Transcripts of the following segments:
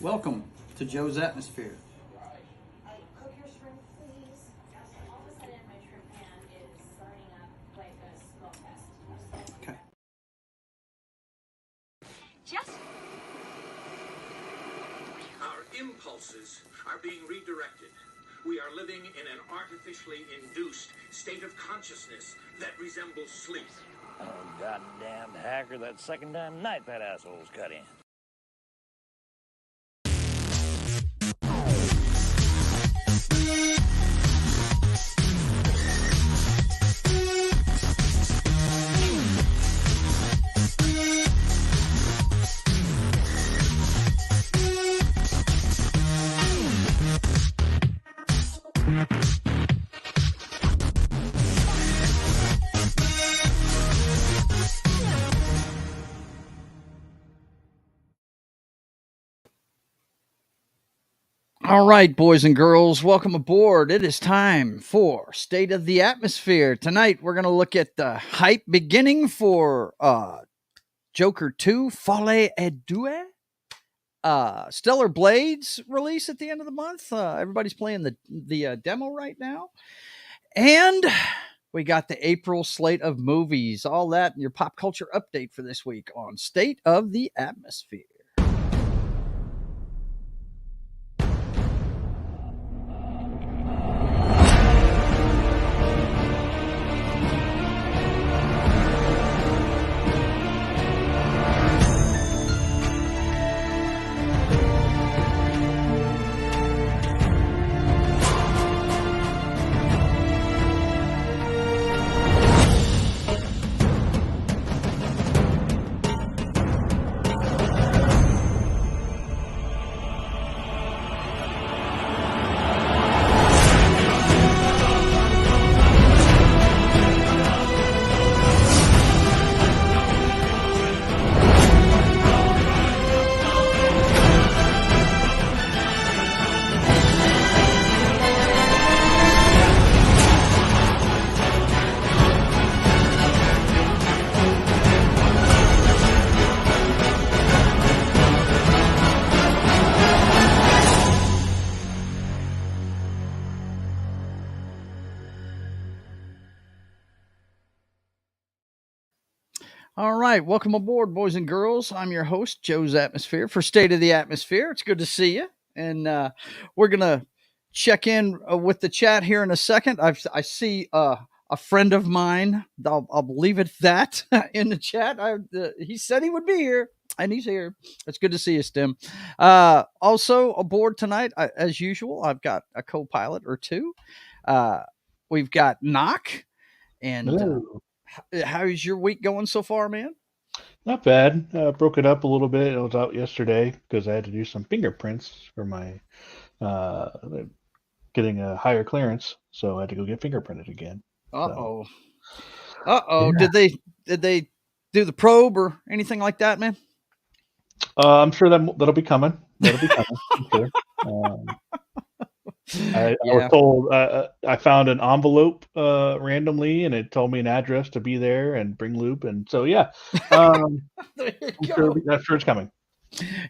Welcome to Joe's Atmosphere. Cook your shrimp, please. All of a sudden, my shrimp pan is burning up like a smoke fest. Okay. Just Our impulses are being redirected. We are living in an artificially induced state of consciousness that resembles sleep. Oh, goddamn hacker, that second time night that asshole's cut in. All right, boys and girls, welcome aboard. It is time for State of the Atmosphere. Tonight, we're going to look at the hype beginning for Joker 2, Folle et Deux. Stellar Blades release at the end of the month. Everybody's playing the demo right now. And we got the April slate of movies. All that and your pop culture update for this week on State of the Atmosphere. All right, welcome aboard, boys and girls. I'm your host, Joe's Atmosphere, for State of the Atmosphere. It's good to see you, and we're gonna check in with the chat here in a second. I see a friend of mine. I'll leave it at that in the chat. He said he would be here, and he's here. It's good to see you, Stim. Also aboard tonight, as usual, I've got a co-pilot or two. We've got Knock, and how's your week going so far, man? Not bad. Broke it up a little bit. I was out yesterday because I had to do some fingerprints for my uh, getting a higher clearance, so I had to go get fingerprinted again. Uh oh. Yeah. Did they do the probe or anything like that, man? I'm sure that'll be coming. That'll be coming. I'm sure. I was told I found an envelope randomly, and it told me an address to be there and bring loop, and so yeah, I'm sure it's coming.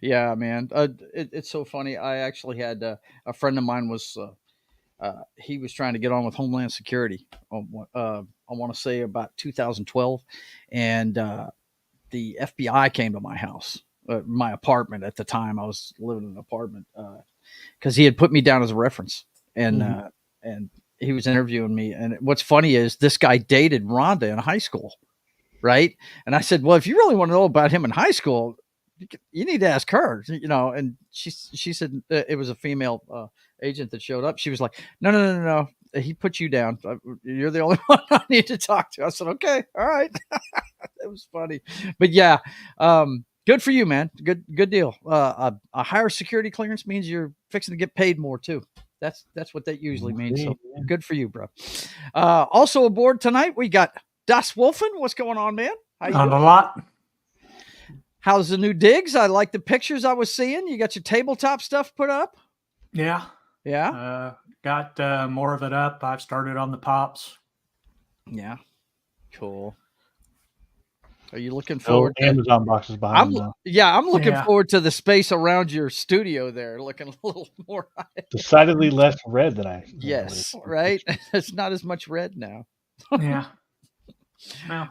Yeah, man. It's so funny. I actually had a friend of mine was he was trying to get on with Homeland Security. I want to say about 2012, and the FBI came to my house, my apartment at the time. I was living in an apartment because he had put me down as a reference, and and he was interviewing me. And what's funny is this guy dated Rhonda in high school, right? And I said, well, if you really want to know about him in high school, you need to ask her, you know. And she said it was a female agent that showed up. She was like, no. He put you down. You're the only one I need to talk to. I said, okay, all right. It was funny, but yeah, good for you, man. Good deal. A higher security clearance means you're fixing to get paid more too. That's what that usually means. So good for you, bro. Also aboard tonight, we got Das Wolfen. What's going on, man? Not a lot. How's the new digs? I like the pictures I was seeing. You got your tabletop stuff put up? Yeah. Got more of it up. I've started on the pops. Yeah. Cool. Are you looking Still forward to Amazon boxes behind I'm them, though. yeah, I'm looking Yeah. forward to the space around your studio there, looking a little more Decidedly less red than I would yes, expect. right? It's not as much red now. Yeah. Well,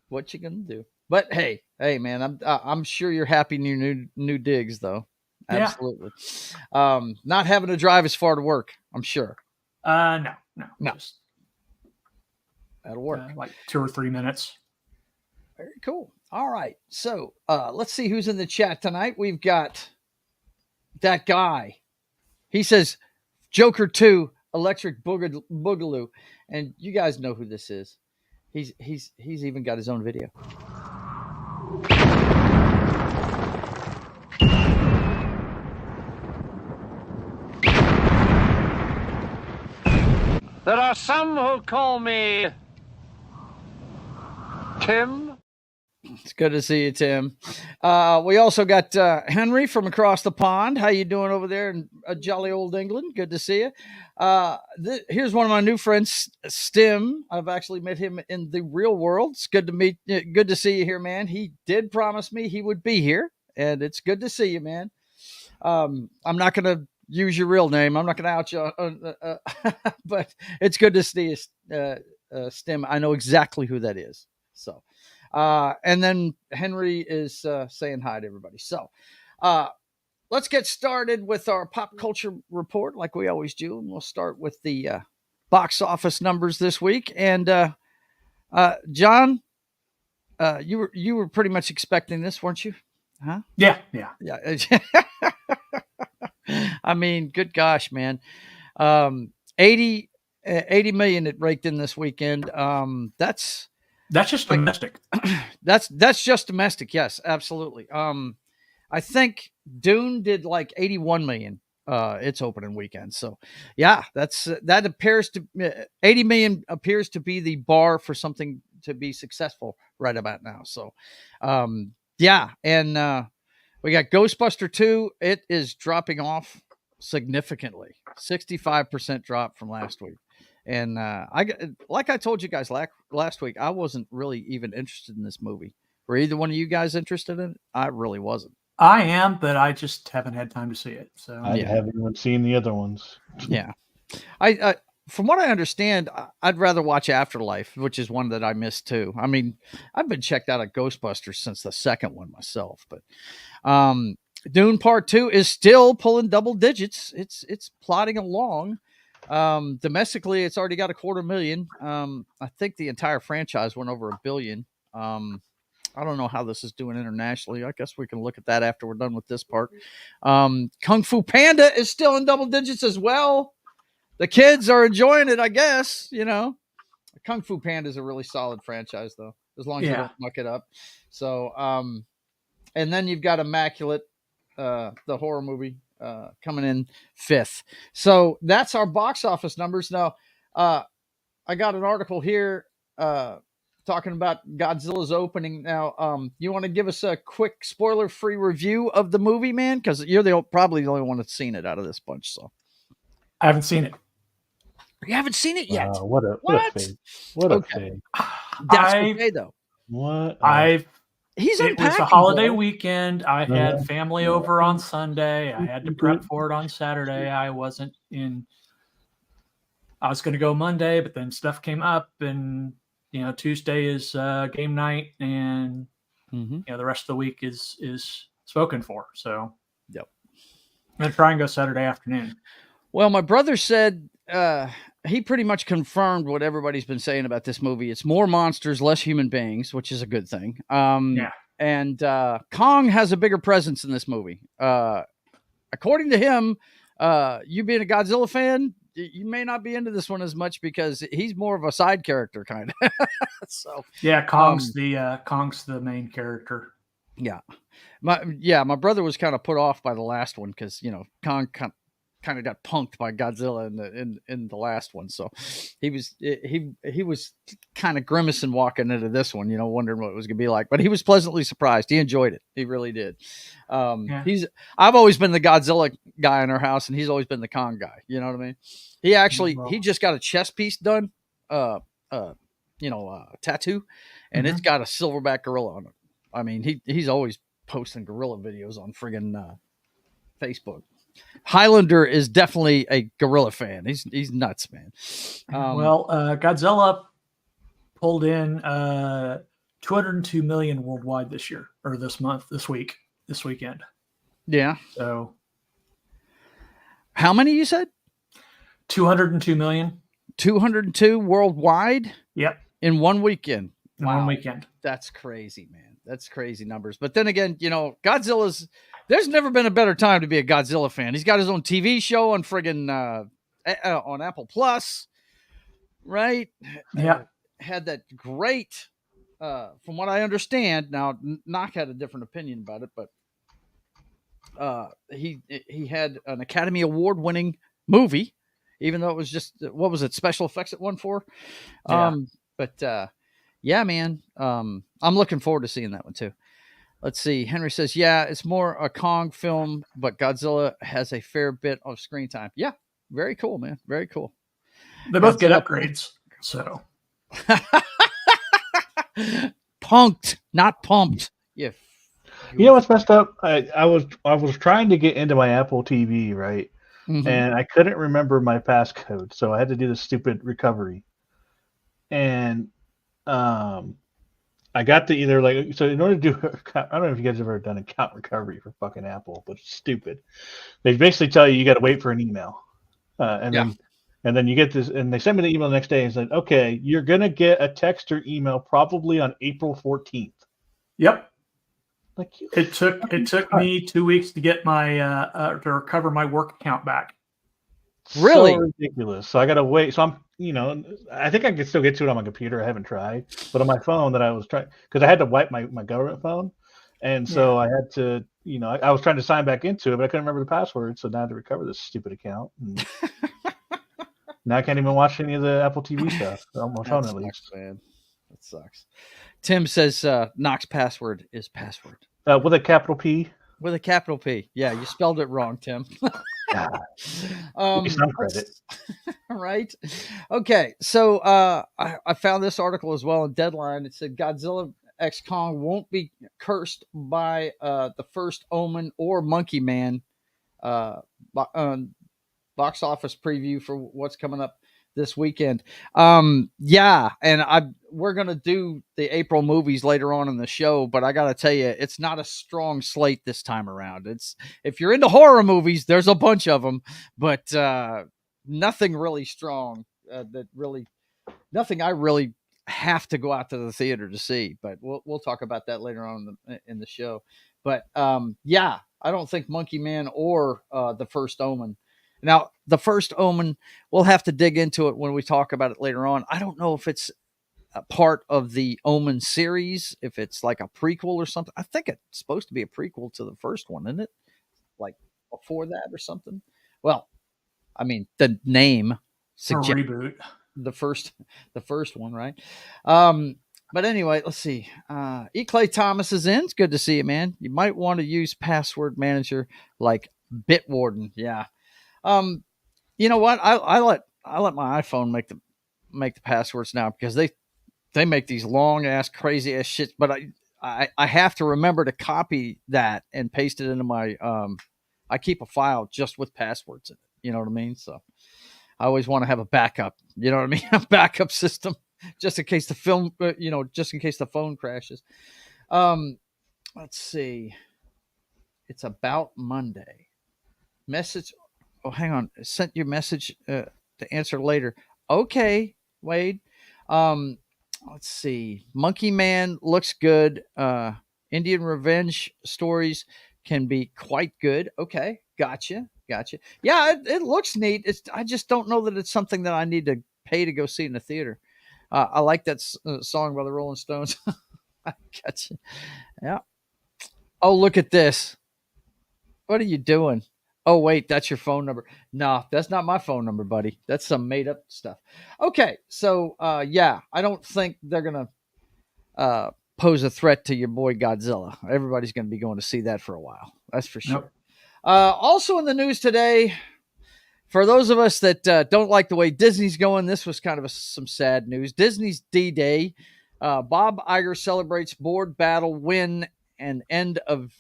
What you gonna do? But hey, man, I'm sure you're happy in your new digs though. yeah. Absolutely. Not having to drive as far to work, I'm sure. No. No. Just That'll work. like 2 or 3 minutes. Very cool. All right. So let's see who's in the chat tonight. We've got that guy. He says Joker 2 Electric Boogaloo. And you guys know who this is. He's even got his own video. There are some who call me Tim. It's good to see you, Tim. We also got Henry from across the pond. How you doing over there in jolly old England? Good to see you. Here's one of my new friends, Stim. I've actually met him in the real world. It's good to see you here, man. He did promise me he would be here, and it's good to see you, man. I'm not going to use your real name. I'm not going to out you, but it's good to see you, Stim. I know exactly who that is. So. And then Henry is saying hi to everybody. So let's get started with our pop culture report like we always do. And we'll start with the box office numbers this week. And John, you were pretty much expecting this, weren't you? Huh? Yeah. I mean, good gosh, man. 80 million it raked in this weekend. That's just domestic. That's just domestic. Yes, absolutely. I think Dune did like 81 million its opening weekend. So yeah, that appears to 80 million appears to be the bar for something to be successful right about now. So yeah, and we got Ghostbuster 2. It is dropping off significantly. 65% drop from last week. And like I told you guys last week, I wasn't really even interested in this movie. Were either one of you guys interested in it? I really wasn't. I am, but I just haven't had time to see it. So I haven't even seen the other ones. Yeah, I from what I understand, I'd rather watch Afterlife, which is one that I missed too. I mean, I've been checked out of Ghostbusters since the second one myself, but Dune Part 2 is still pulling double digits. It's plodding along. Domestically, it's already got 250,000. I think the entire franchise went over $1 billion. I don't know how this is doing internationally. I guess we can look at that after we're done with this part. Kung Fu Panda is still in double digits as well. The kids are enjoying it, I guess. You know, Kung Fu Panda is a really solid franchise, though, as long as you don't muck it up. So, and then you've got Immaculate, the horror movie, coming in 5th. So that's our box office numbers. Now, I got an article here talking about Godzilla's opening. Now, you want to give us a quick spoiler-free review of the movie, man? Because you're probably the only one that's seen it out of this bunch. So I haven't seen it. You haven't seen it yet? What a fake. What a fake. That's okay, though. What? He's it was a holiday weekend. I had family over on Sunday. I had to prep for it on Saturday. I wasn't in. I was going to go Monday, but then stuff came up, and Tuesday is game night, and the rest of the week is spoken for. So, yep, I'm going to try and go Saturday afternoon. Well, my brother said he pretty much confirmed what everybody's been saying about this movie. It's more monsters, less human beings, which is a good thing. And Kong has a bigger presence in this movie. According to him, you being a Godzilla fan, you may not be into this one as much because he's more of a side character kind of. So yeah, Kong's the main character. Yeah, my brother was kind of put off by the last one because Kong kind of got punked by Godzilla in the last one, so he was kind of grimacing walking into this one, wondering what it was gonna be like. But he was pleasantly surprised. He enjoyed it. He really did. I've always been the Godzilla guy in our house, and he's always been the Kong guy. You know what I mean? He just got a chess piece done tattoo, and it's got a silverback gorilla on it. I mean, he's always posting gorilla videos on friggin' Facebook. Highlander is definitely a gorilla fan. He's nuts, man. Godzilla pulled in 202 million worldwide this year, or this weekend. Yeah. So, how many you said? 202 million. 202 worldwide. Yep. In one weekend. Wow. 1 weekend. That's crazy, man. That's crazy numbers. But then again, Godzilla's. There's never been a better time to be a Godzilla fan. He's got his own TV show on friggin' on Apple Plus, right? Yeah. Had that great, from what I understand. Now, Knock had a different opinion about it, but he had an Academy Award winning movie, even though it was just what was it, special effects it won for. Yeah. But yeah, man, I'm looking forward to seeing that one too. Let's see. Henry says, yeah, it's more a Kong film, but Godzilla has a fair bit of screen time. Yeah, very cool, man. Very cool. They both get upgrades, so. Punked, not pumped. You know what's messed up? I was trying to get into my Apple TV, right? Mm-hmm. And I couldn't remember my passcode, so I had to do this stupid recovery. And I got to either in order to do, I don't know if you guys have ever done account recovery for fucking Apple, but it's stupid. They basically tell you got to wait for an email, and then you get this, and they send me the email the next day and said, okay, you're gonna get a text or email probably on April 14th. Yep. It took me 2 weeks to get my to recover my work account back. Really? So ridiculous. So I gotta wait. So I think I can still get to it on my computer. I haven't tried, but on my phone that I was trying, because I had to wipe my government phone, and so I had to, I was trying to sign back into it, but I couldn't remember the password. So now I had to recover this stupid account. And now I can't even watch any of the Apple TV stuff on my phone, at least. Man, that sucks. Tim says Knox password is password. With a capital P. With a capital P. Yeah, you spelled it wrong, Tim. Some credit. Right? Okay, so I found this article as well in Deadline. It said Godzilla X Kong won't be cursed by the first Omen or Monkey Man box office preview for what's coming up this weekend. Yeah, and we're gonna do the April movies later on in the show, but I gotta tell you, it's not a strong slate this time around. It's, if you're into horror movies, there's a bunch of them, but nothing really strong. Nothing I really have to go out to the theater to see. But we'll talk about that later on in the show. But yeah, I don't think Monkey Man or the first Omen. Now, the first Omen, we'll have to dig into it when we talk about it later on. I don't know if it's a part of the Omen series, if it's like a prequel or something. I think it's supposed to be a prequel to the first one, isn't it? Like before that or something. Well, I mean, the name suggests reboot. The first one, right? But anyway, let's see. E. Clay Thomas is in. It's good to see you, man. You might want to use password manager like Bitwarden. Yeah. You know what? I let my iPhone make the passwords now, because they make these long ass crazy ass shit. But I have to remember to copy that and paste it into my I keep a file just with passwords in it. You know what I mean? So I always want to have a backup. You know what I mean? A backup system just in case the just in case the phone crashes. Let's see. It's about Monday. Message. Oh, hang on. Sent your message to answer later. Okay, Wade. Let's see. Monkey Man looks good. Indian revenge stories can be quite good. Okay, gotcha. Yeah, it looks neat. I just don't know that it's something that I need to pay to go see in the theater. I like that song by the Rolling Stones. I gotcha. Yeah. Oh, look at this. What are you doing? Oh, wait, that's your phone number. No, that's not my phone number, buddy. That's some made up stuff. Okay, so yeah, I don't think they're going to pose a threat to your boy Godzilla. Everybody's going to be going to see that for a while. That's for sure. Nope. Also in the news today, For those of us that don't like the way Disney's going, this was kind of some sad news. Disney's D-Day. Bob Iger celebrates board battle win and end of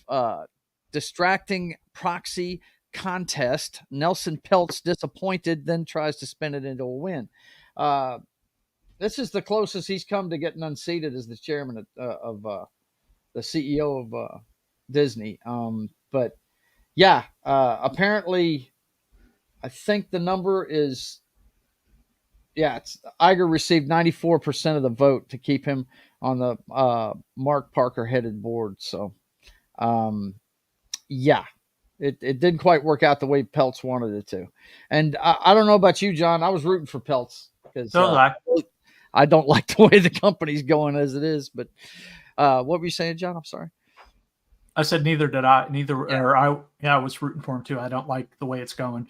distracting proxy contest. Nelson Peltz disappointed, then tries to spin it into a win. This is the closest he's come to getting unseated as the chairman of the CEO of Disney. But yeah, apparently, I think the number is, Iger received 94% of the vote to keep him on the Mark Parker headed board. So, yeah, it didn't quite work out the way Peltz wanted it to. And I don't know about you, John. I was rooting for Peltz because I don't like the way the company's going as it is. But what were you saying, John? I'm sorry. I said neither did I. I was rooting for him too. I don't like the way it's going.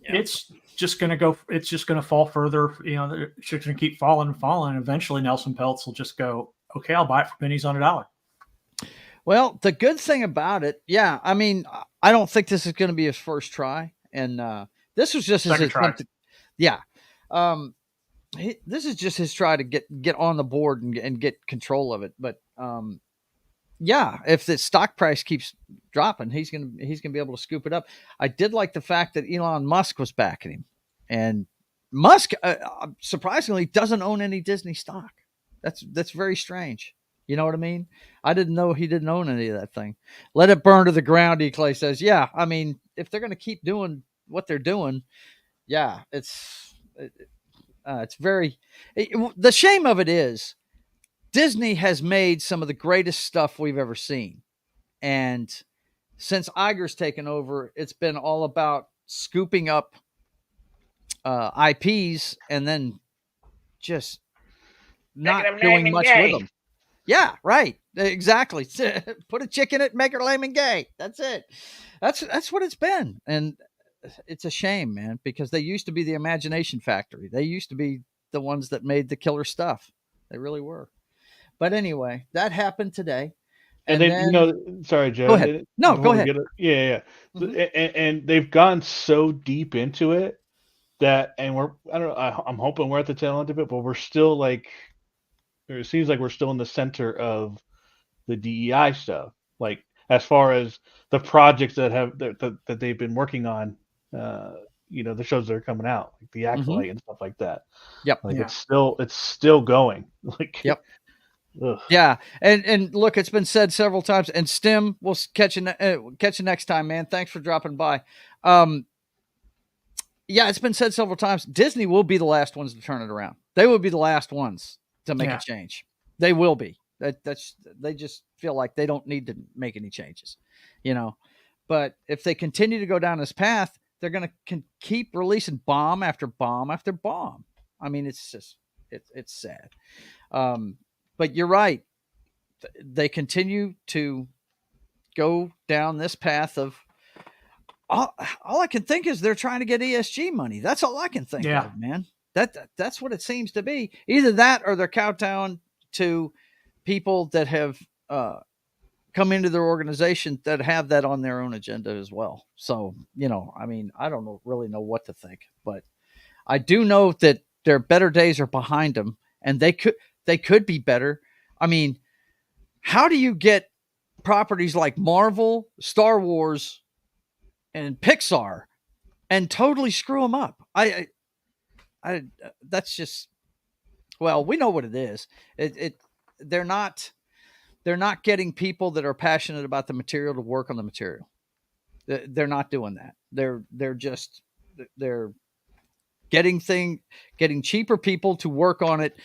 Yeah. It's just going to go. It's just going to fall further. They're just going to keep falling and falling. Eventually, Nelson Peltz will just go, okay, I'll buy it for pennies on a dollar. Well, the good thing about it, I mean, I don't think this is going to be his first try, and this was just his attempt. This is just his try to get on the board and get control of it. But if the stock price keeps dropping, he's gonna be able to scoop it up. I did like the fact that Elon Musk was backing him, and Musk surprisingly doesn't own any Disney stock. That's very strange. You know what I mean? I didn't know he didn't own any of that thing. Let it burn to the ground, E. Clay says. Yeah, I mean, if they're going to keep doing what they're doing, it's very. The shame of it is, Disney has made some of the greatest stuff we've ever seen. And since Iger's taken over, it's been all about scooping up IPs and then just not doing much with them. Yeah, right. Exactly. Put a chick in it, make her lame and gay. That's it. That's what it's been. And it's a shame, man, because they used to be the imagination factory. They used to be the ones that made the killer stuff. They really were. But anyway, that happened today. And then, sorry, Joe. Go ahead. No, go ahead. Yeah. Mm-hmm. And they've gone so deep into it that, and I'm hoping we're at the tail end of it, but we're still like, it seems like we're still in the center of the DEI stuff. Like, as far as the projects that they've been working on, the shows that are coming out, like the Acolyte and stuff like that. Yep. Like it's still going. Like, yep. Ugh. Yeah, and look, it's been said several times. And Stim, we'll catch you next time, man. Thanks for dropping by. It's been said several times. Disney will be the last ones to turn it around. They will be the last ones to make a change. They will be. They just feel like they don't need to make any changes, But if they continue to go down this path, they're going to keep releasing bomb after bomb after bomb. I mean, it's just it's sad. But you're right. They continue to go down this path of all I can think is they're trying to get ESG money. That's all I can think of, man. That's what it seems to be. Either that or they're kowtowing to people that have come into their organization that have that on their own agenda as well. So, I mean, I don't really know what to think, but I do know that their better days are behind them, and they could be better. I mean, how do you get properties like Marvel, Star Wars, and Pixar and totally screw them up? That's just, well, we know what it is. They're not getting people that are passionate about the material to work on the material. They're not doing that. They're getting cheaper people to work on it.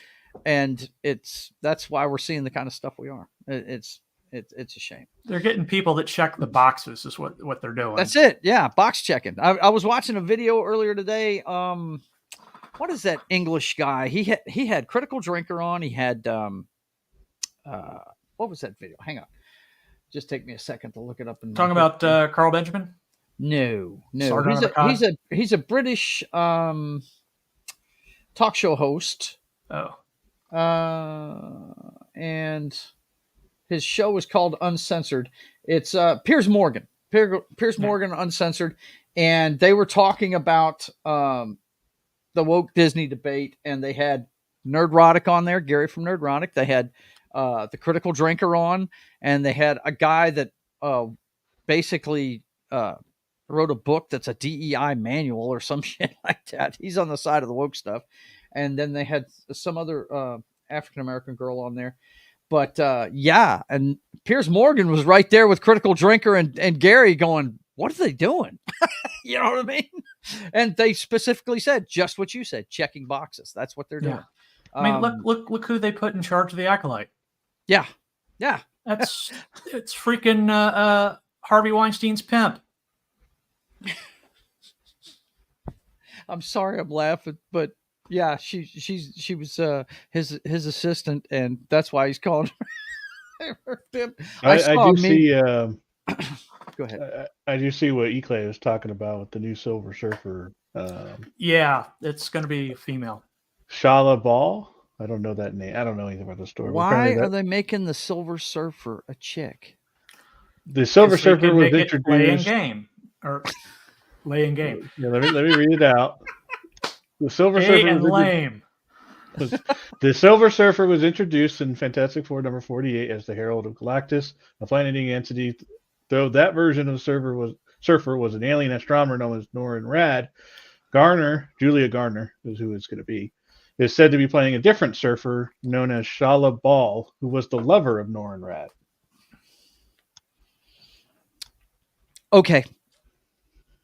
And that's why we're seeing the kind of stuff we are. It's a shame. They're getting people that check the boxes is what they're doing. That's it. Yeah. Box checking. I was watching a video earlier today. What is that English guy? He had Critical Drinker on. He had, what was that video? Hang on. Just take me a second to look it up. Talking about Carl Benjamin? No. He's a British talk show host. Oh. And his show is called Uncensored. It's Piers Morgan. Piers Morgan Uncensored. and they were talking about the woke Disney debate, and they had Nerdrotic on there, Gary from Nerdrotic. They had the Critical Drinker on, and they had a guy that basically wrote a book that's a DEI manual or some shit like that. He's on the side of the woke stuff. And then they had some other African American girl on there. But yeah, and Piers Morgan was right there with Critical Drinker and Gary going, what are they doing? You know what I mean? And they specifically said just what you said, checking boxes. That's what they're doing. Yeah. I mean, look who they put in charge of the Acolyte. Yeah. It's freaking Harvey Weinstein's pimp. I'm sorry I'm laughing, but yeah, she was his assistant, and that's why he's calling her pimp. I do see. Go ahead. I do see what Eclay was talking about with the new Silver Surfer. Yeah, it's going to be female. Shala Ball. I don't know that name. I don't know anything about the story. Why are they making the Silver Surfer a chick? The Silver Surfer was introduced. Lay in game. Yeah, let me read it out. The Silver Surfer was lame. The Silver Surfer was introduced in Fantastic Four number 48 as the Herald of Galactus, a planet-eating entity. Though that version of Surfer was an alien astronomer known as Norrin Rad, Julia Garner is who it's going to be, is said to be playing a different Surfer known as Shala Ball, who was the lover of Norrin Rad. Okay.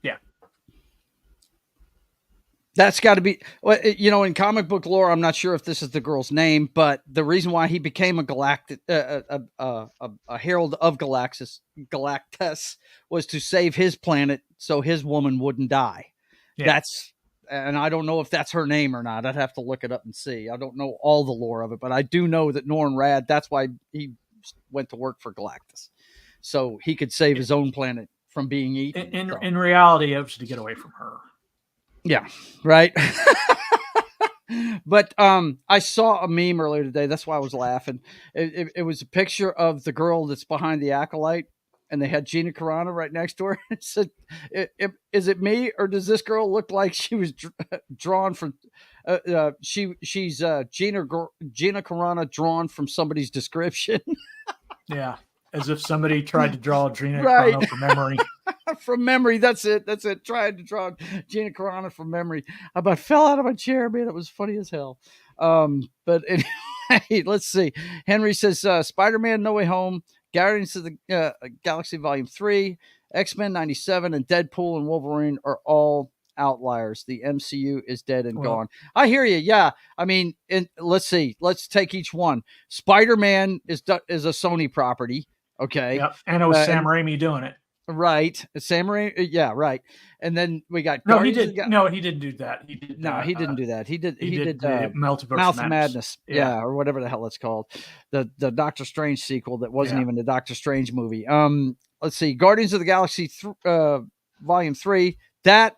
Yeah. That's got to be, in comic book lore, I'm not sure if this is the girl's name, but the reason why he became a galactic, a herald of Galactus was to save his planet so his woman wouldn't die. Yeah. And I don't know if that's her name or not. I'd have to look it up and see. I don't know all the lore of it, but I do know that Norrin Rad, that's why he went to work for Galactus. So he could save his own planet from being eaten. In reality, it was to get away from her. Yeah, right. But I saw a meme earlier today. That's why I was laughing. It was a picture of the girl that's behind the Acolyte, and they had Gina Carano right next to her. It said, "Is it me, or does this girl look like she was drawn from? She's Gina Carano drawn from somebody's description." Yeah, as if somebody tried to draw Gina Carano from memory. From memory, that's it. Tried to draw Gina Carano from memory. I about fell out of my chair, man. It was funny as hell. But anyway, let's see. Henry says Spider-Man: No Way Home, Guardians of the Galaxy Volume 3, X-Men 97, and Deadpool and Wolverine are all outliers. The MCU is dead and gone. I hear you. Yeah. I mean, let's see. Let's take each one. Spider-Man is a Sony property. Okay. Yep. And it was Sam Raimi doing it. Right. Sam Raimi. Yeah. Right. And then we got. No, he didn't do that. He didn't do that. He did Mouth of Madness. Yeah. Or whatever the hell it's called. The Doctor Strange sequel that wasn't even the Doctor Strange movie. Let's see. Guardians of the Galaxy Volume 3. That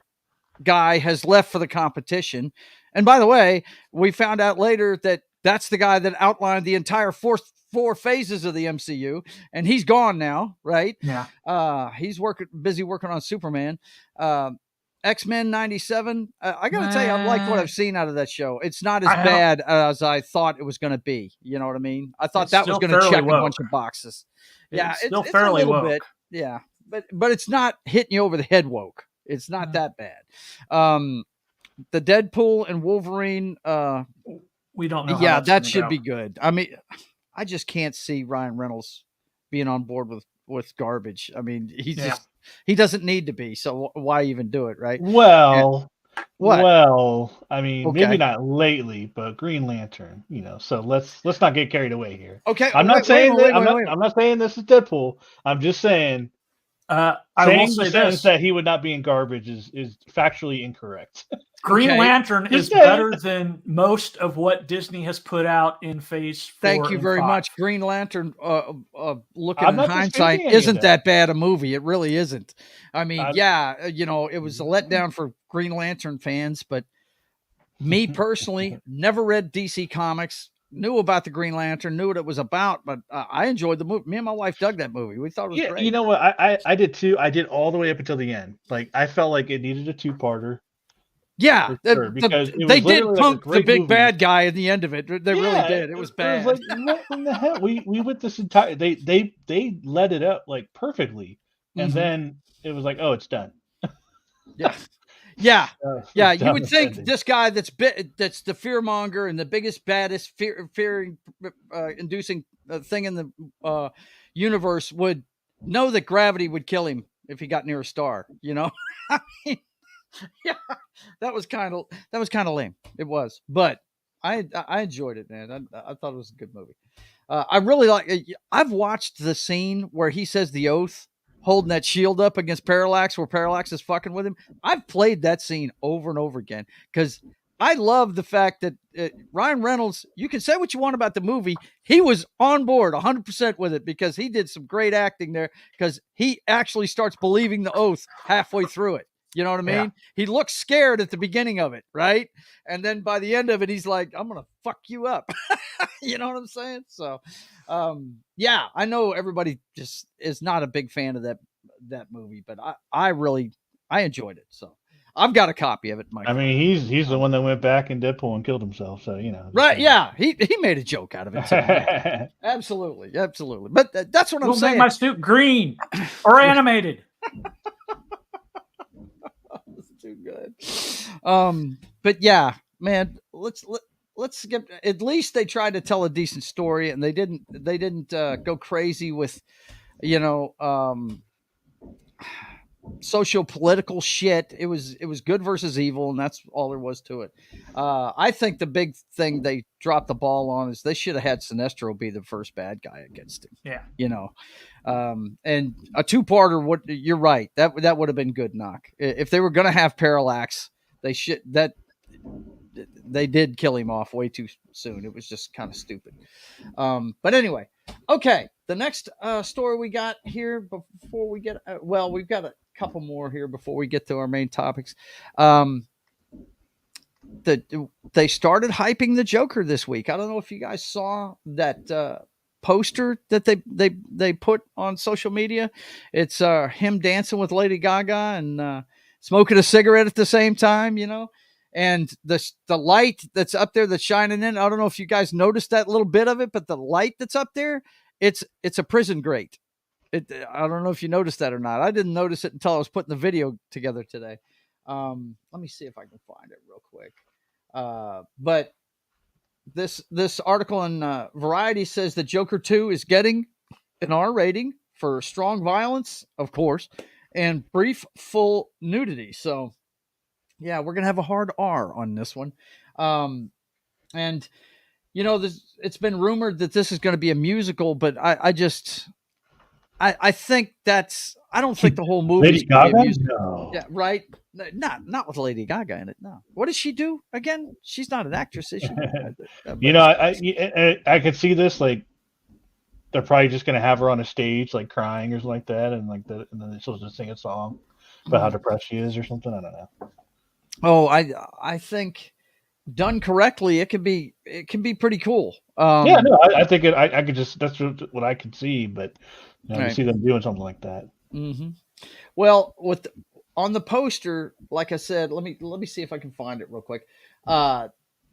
guy has left for the competition. And by the way, we found out later that that's the guy that outlined the entire four phases of the MCU, and he's gone now, right? Yeah. He's busy working on Superman. X-Men 97. I gotta tell you, I like what I've seen out of that show. It's not as bad as I thought it was going to be. You know what I mean? I thought that was going to check a bunch of boxes. Yeah, it's fairly a little woke. bit. Yeah, but it's not hitting you over the head woke. It's not that bad. The Deadpool and Wolverine. We don't know. Yeah, that should be good. I mean, I just can't see Ryan Reynolds being on board with garbage. I mean, he doesn't need to be. So why even do it, right? Well, what? Well, I mean, maybe not lately, but Green Lantern. So let's not get carried away here. Okay, I'm not saying this is Deadpool. I'm just saying. I will say this: that he would not be in garbage is factually incorrect. Green Lantern is better than most of what Disney has put out in Phase 4. Thank you very much. Green Lantern, looking in hindsight, isn't that bad a movie. It really isn't. I mean, it was a letdown for Green Lantern fans, but me personally, never read DC Comics, knew about the Green Lantern, knew what it was about, but I enjoyed the movie. Me and my wife dug that movie. We thought it was Yeah, you great. know what? I did too. I did all the way up until the end. Like I felt like it needed a two-parter Yeah, for sure because it they was did literally like a punk the great big movie. bad guy at the end of it. They really Yeah, did. It was it was bad. like what in the hell? We went this entire they let it up like perfectly, and Hmm. then it was like, oh, it's done. Yeah, yeah, The yeah. You would dumbest think ending. this guy that's the fear monger and the biggest, baddest, fear inducing thing in the universe would know that gravity would kill him if he got near a star. You know, I mean, yeah, that was kind of lame. It was, but I enjoyed it, man. I thought it was a good movie. I really like. I've watched the scene where he says the oath, holding that shield up against Parallax, where Parallax is fucking with him. I've played that scene over and over again because I love the fact that Ryan Reynolds. You can say what you want about the movie, he was on board 100% with it because he did some great acting there. Because he actually starts believing the oath halfway through it. You know what I Yeah. mean? He looks scared at the beginning of it, right? And then by the end of it, he's like, "I'm gonna fuck you up." You know what I'm saying? So, yeah, I know everybody just is not a big fan of that movie, but I really I enjoyed it. So I've got a copy of it in my I phone. mean, he's the one that went back in Deadpool and killed himself. So you know, just Right? saying. Yeah, he made a joke out of it too. Yeah, absolutely, absolutely. But that's what I'm Don't make saying. my suit green or animated. It's too good. But yeah, man, let's get. At least they tried to tell a decent story, and they didn't go crazy with you know social political shit. It was good versus evil, and that's all there was to it. I think the big thing they dropped the ball on is they should have had Sinestro be the first bad guy against him. Yeah. You know, and a two-parter. What you're right, that would have been good. Knock if they were going to have Parallax, they should that they did kill him off way too soon. It was just kind of stupid. But anyway, okay. The next story we got here before we get well, we've got a couple more here before we get to our main topics. Um, they started hyping the Joker this week. I don't know if you guys saw that poster that they put on social media. It's him dancing with Lady Gaga and smoking a cigarette at the same time, you know. And the light that's up there that's shining in. I don't know if you guys noticed that little bit of it, but the light that's up there, it's a prison grate. I don't know if you noticed that or not. I didn't notice it until I was putting the video together today. Let me see if I can find it real quick. But this article in Variety says that Joker 2 is getting an R rating for strong violence, of course, and brief full nudity. So, yeah, we're gonna have a hard R on this one. And it's been rumored that this is going to be a musical, but I think I don't think the whole movie is Lady going to be a Gaga? musical. No. Yeah, right. Not with Lady Gaga in it. No. What does she do again? She's not an actress, is she? You know, I could see this like they're probably just gonna have her on a stage like crying or something like that, and and then she'll just sing a song about how depressed she is or something. I don't know. Oh, I think done correctly, it can be pretty cool. Yeah, no, I think I could just that's what I could see, but to Right. see them doing something like that. Hmm. Well, on the poster, like I said, let me see if I can find it real quick.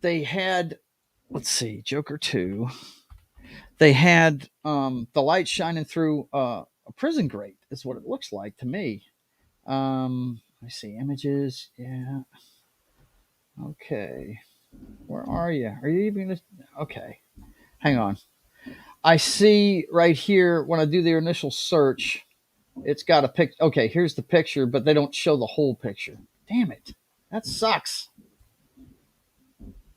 They had, let's see, Joker 2. They had the light shining through a prison grate. Is what it looks like to me. I see images. Yeah. Okay. Where are you? Are you even gonna? Okay. Hang on. I see right here when I do the initial search, it's got a pic. Okay, here's the picture, but they don't show the whole picture. Damn it. That sucks.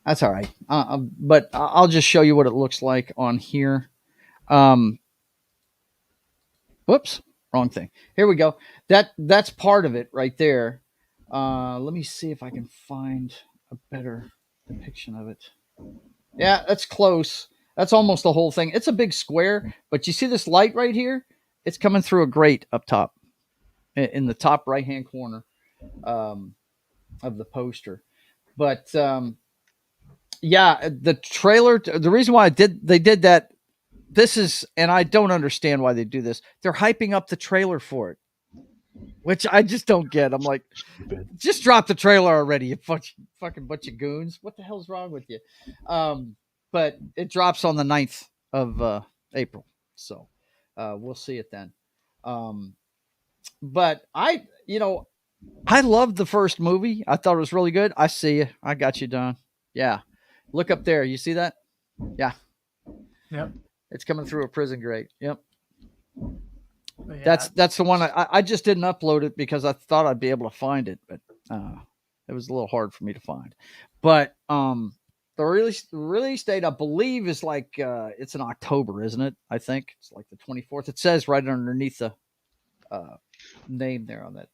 That's all right. But I'll just show you what it looks like on here. Um, whoops, wrong thing. Here we go. That's part of it right there. Let me see if I can find a better depiction of it. Yeah, that's close. That's almost the whole thing. It's a big square, but you see this light right here? It's coming through a grate up top in the top right hand corner um, of the poster. But Yeah, the trailer. The reason why they did that. This is, and I don't understand why they do this. They're hyping up the trailer for it, which I just don't get. I'm like, Stupid. just drop the trailer already, you fucking bunch of goons. What the hell's wrong with you? But it drops on the 9th of April, so we'll see it then. Um, but I loved the first movie. I thought it was really good. I see you. I got you, Don. Yeah, look up there. You see that? Yeah, Yep. it's coming through a prison grate. Yep. But yeah, That's the one I just didn't upload it because I thought I'd be able to find it, but it was a little hard for me to find. But the release date I believe is like it's in October, isn't it? I think it's like the 24th. It says right underneath the name there on that.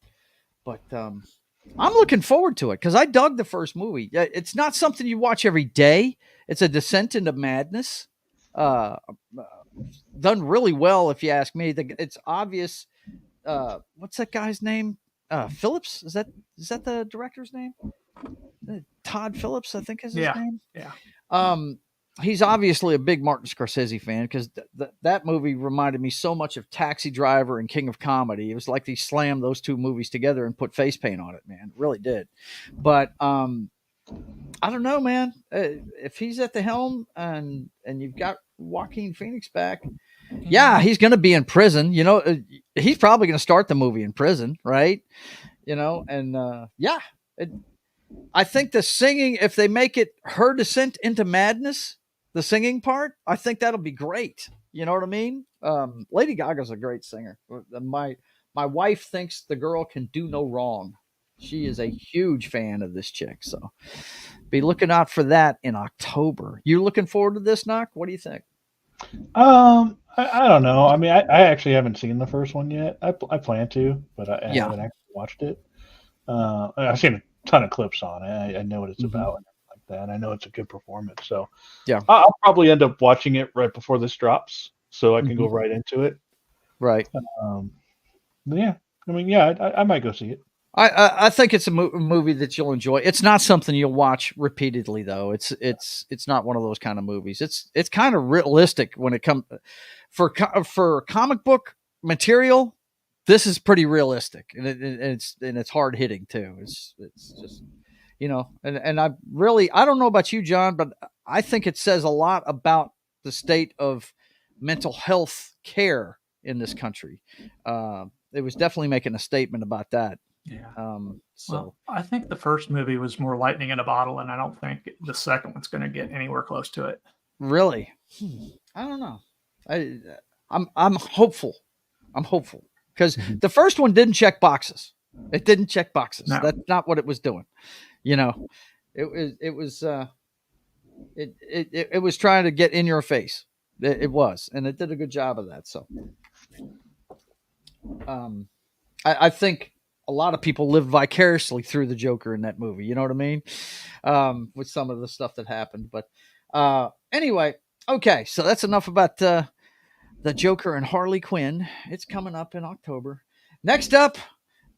But I'm looking forward to it because I dug the first movie. It's not something you watch every day. It's a descent into madness. Uh, Done really well, if you ask me. It's obvious. What's that guy's name? Phillips. Is that the director's name? Todd Phillips, I think is his yeah, name. yeah. Um, he's obviously a big Martin Scorsese fan because that movie reminded me so much of Taxi Driver and King of Comedy. It was like they slammed those two movies together and put face paint on it, man. It really did. But I don't know, man. If he's at the helm and you've got Joaquin Phoenix back, yeah, he's going to be in prison. He's probably going to start the movie in prison, right? And yeah, I think the singing, if they make it her descent into madness, the singing part, I think that'll be great. You know what I mean? Lady Gaga's a great singer. My wife thinks the girl can do no wrong. She is a huge fan of this chick, so be looking out for that in October. You looking forward to this, Knock? What do you think? I don't know. I mean, I actually haven't seen the first one yet. I plan to, but I Yeah. haven't actually watched it. I've seen a ton of clips on it. I know what it's about and like that. I know it's a good performance. So Yeah. I'll probably end up watching it right before this drops, so I can go Mhm. right into it. Right. Yeah. I mean, yeah, I might go see it. I think it's a movie that you'll enjoy. It's not something you'll watch repeatedly, though. It's not one of those kind of movies. It's kind of realistic when it comes for comic book material. This is pretty realistic, and it's hard hitting too. It's just and I don't know about you, John, but I think it says a lot about the state of mental health care in this country. It was definitely making a statement about that. Yeah. So Well, I think the first movie was more lightning in a bottle, and I don't think the second one's going to get anywhere close to it. really, I don't know. I'm hopeful. I'm hopeful because the first one didn't check boxes. It didn't check boxes. No. That's not what it was doing. It was it was trying to get in your face. It was, and it did a good job of that. So, I think a lot of people lived vicariously through the Joker in that movie. You know what I mean? With some of the stuff that happened. But anyway, okay. So that's enough about the Joker and Harley Quinn. It's coming up in October. Next up,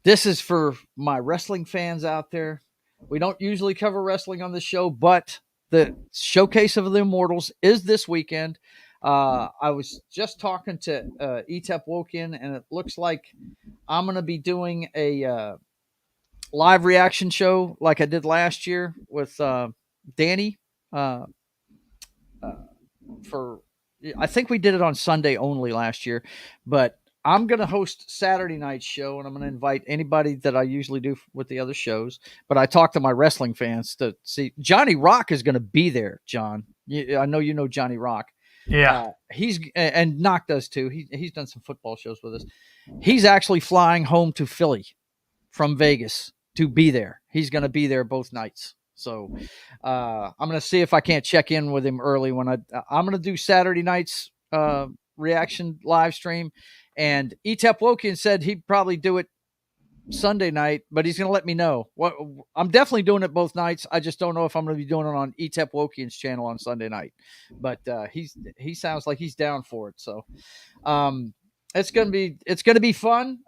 this is for my wrestling fans out there. We don't usually cover wrestling on this show, but the Showcase of the Immortals is this weekend. I was just talking to Etep Wokin, and it looks like I'm going to be doing a live reaction show like I did last year with Danny. For I think we did it on Sunday only last year, but I'm going to host Saturday night show, and I'm going to invite anybody that I usually do with the other shows. But I talked to my wrestling fans to see. Johnny Rock is going to be there, John. I know you know Johnny Rock. Yeah. He's and Knock does too. He's done some football shows with us. He's actually flying home to Philly from Vegas to be there. He's going to be there both nights. So I'm going to see if I can't check in with him early when I'm going to do Saturday night's reaction live stream. And Etep Wokian said he'd probably do it Sunday night, but he's going to let me know. I'm definitely doing it both nights. I just don't know if I'm going to be doing it on Etep Wokian's channel on Sunday night. But he sounds like he's down for it. So it's going to be fun.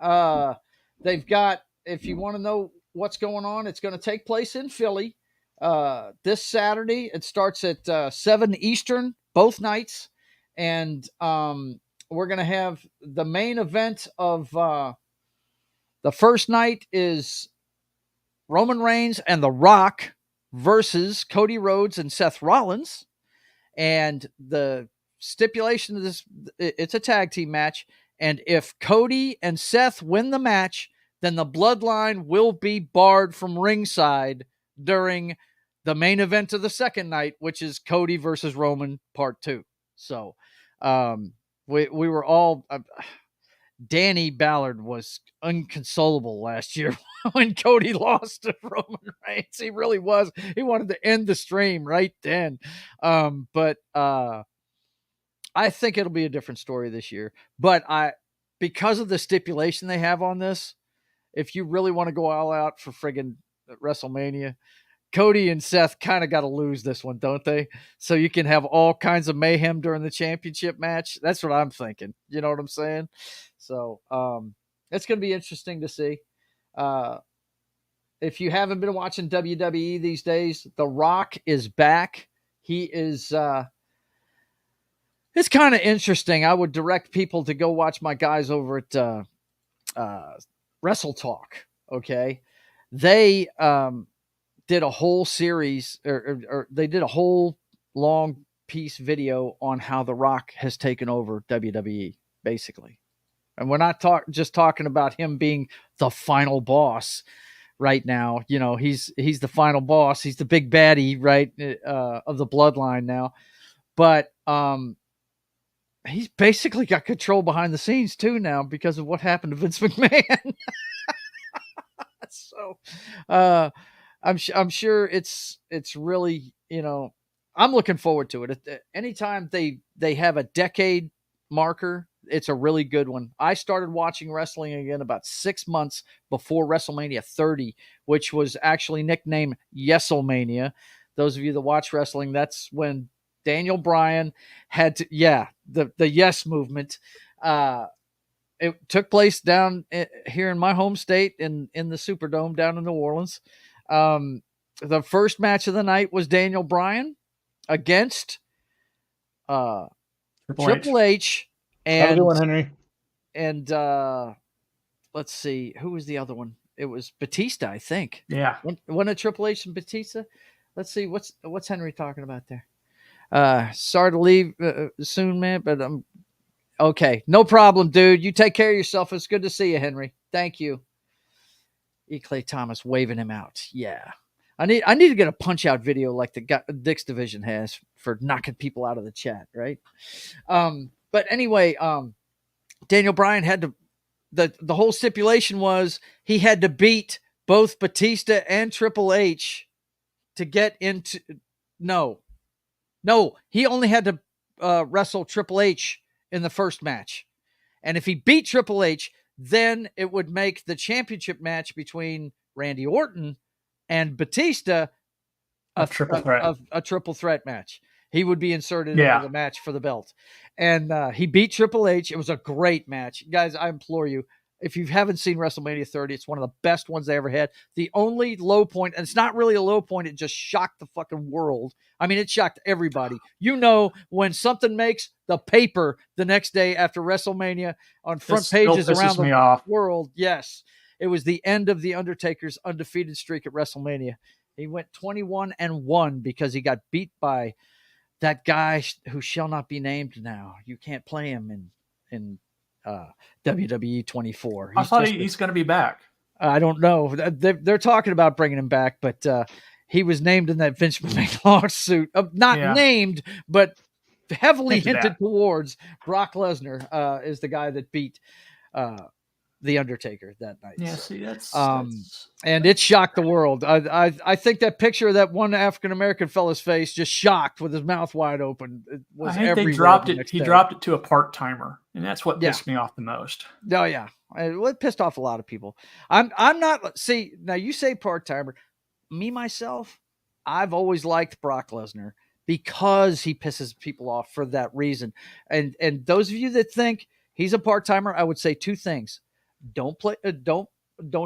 They've got, if you want to know what's going on, it's going to take place in Philly. this Saturday. It starts at 7 Eastern both nights, and we're gonna have the main event of the first night is Roman Reigns and The Rock versus Cody Rhodes and Seth Rollins. And the stipulation of this, it's a tag team match. And if Cody and Seth win the match, then the bloodline will be barred from ringside during the main event of the second night, which is Cody versus Roman part 2. So we were all Danny Ballard was inconsolable last year when Cody lost to Roman Reigns. He really was. He wanted to end the stream right then. But I think it'll be a different story this year. But because of the stipulation they have on this, if you really want to go all out for friggin' WrestleMania, Cody and Seth kind of got to lose this one, don't they? So you can have all kinds of mayhem during the championship match. That's what I'm thinking. You know what I'm saying? So it's going to be interesting to see. If you haven't been watching WWE these days, The Rock is back. He is. It's kind of interesting. I would direct people to go watch my guys over at Wrestle Talk. Okay, they did a whole series, or they did a whole long piece video on how The Rock has taken over WWE, basically. And we're not just talking about him being the final boss right now. You know, he's the final boss. He's the big baddie, right, of the bloodline now. But he's basically got control behind the scenes too now because of what happened to Vince McMahon. So I'm sure it's really, you know, I'm looking forward to it. Anytime they have a decade marker, it's a really good one. I started watching wrestling again about 6 months before WrestleMania 30, which was actually nicknamed Yeselmania. Those of you that watch wrestling, that's when Daniel Bryan had to, the Yes movement. It took place down here in my home state in the Superdome down in New Orleans. The first match of the night was Daniel Bryan against Triple H. Have a good one, Henry. And let's see, who was the other one? It was Batista, I think. Yeah. One of Triple H and Batista. Let's see, what's Henry talking about there? Sorry to leave soon, man, but okay. No problem, dude. You take care of yourself. It's good to see you, Henry. Thank you. E. Clay Thomas waving him out. Yeah. I need to get a punch out video like the Dick's Division has for knocking people out of the chat, right? But anyway, Daniel Bryan had to, the whole stipulation was he had to beat both Batista and Triple H to get into, no, he only had to wrestle Triple H in the first match. And if he beat Triple H, then it would make the championship match between Randy Orton and Batista a triple threat match. He would be inserted into the match for the belt. And he beat Triple H. It was a great match. Guys, I implore you, if you haven't seen WrestleMania 30, it's one of the best ones they ever had. The only low point, and it's not really a low point, it just shocked the fucking world. I mean, it shocked everybody. You know, when something makes the paper the next day after WrestleMania on front pages around the world, yes. It was the end of The Undertaker's undefeated streak at WrestleMania. He went 21-1 because he got beat by that guy who shall not be named now. You can't play him in WWE 24. I thought he's going to be back. I don't know. They're talking about bringing him back, but he was named in that Vince McMahon lawsuit. Not named, but heavily hinted towards. Brock Lesnar is the guy that beat The Undertaker that night. Yeah, see, that's and it shocked the world. I think that picture of that one African American fella's face just shocked with his mouth wide open. It was I think they dropped it. He dropped it to a part timer, and that's what pissed me off the most. Oh yeah, it pissed off a lot of people. I'm not. See, now you say part timer. Me myself, I've always liked Brock Lesnar because he pisses people off for that reason. And those of you that think he's a part timer, I would say two things. Don't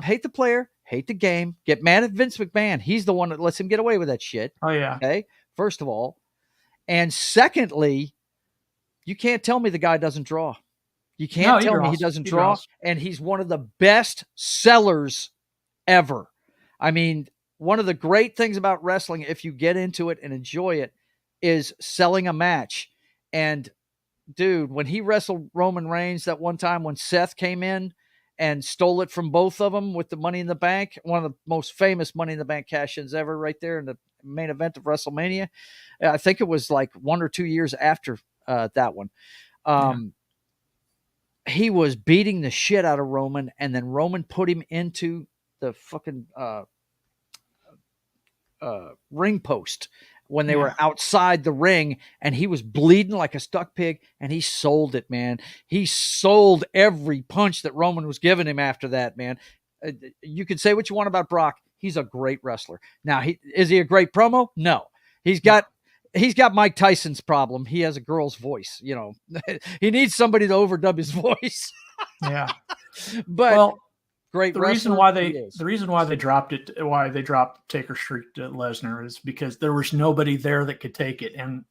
hate the player, hate the game, get mad at Vince McMahon. He's the one that lets him get away with that shit. Oh yeah. Okay. First of all. And secondly, you can't tell me the guy doesn't draw. You can't tell me he doesn't draw. And he's one of the best sellers ever. I mean, one of the great things about wrestling, if you get into it and enjoy it, is selling a match. And dude, when he wrestled Roman Reigns that one time when Seth came in and stole it from both of them with the Money in the Bank, one of the most famous Money in the Bank cash-ins ever right there in the main event of WrestleMania. I think it was like 1 or 2 years after that one. He was beating the shit out of Roman, and then Roman put him into the fucking ring post when they were outside the ring, and he was bleeding like a stuck pig, and he sold it, man. He sold every punch that Roman was giving him after that, man. You can say what you want about Brock. He's a great wrestler. Now, is he a great promo? No. He's got Mike Tyson's problem. He has a girl's voice, you know. He needs somebody to overdub his voice. Yeah. But great. The reason why they dropped Taker Street to Lesnar is because there was nobody there that could take it, and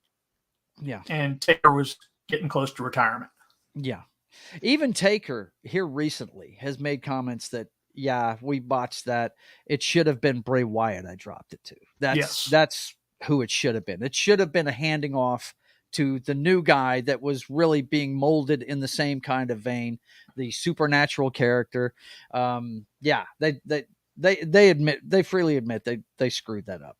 Taker was getting close to retirement. Yeah, even Taker here recently has made comments that we botched that. It should have been Bray Wyatt. I dropped it to. That's who it should have been. It should have been a handing off to the new guy that was really being molded in the same kind of vein, the supernatural character. They freely admit they screwed that up,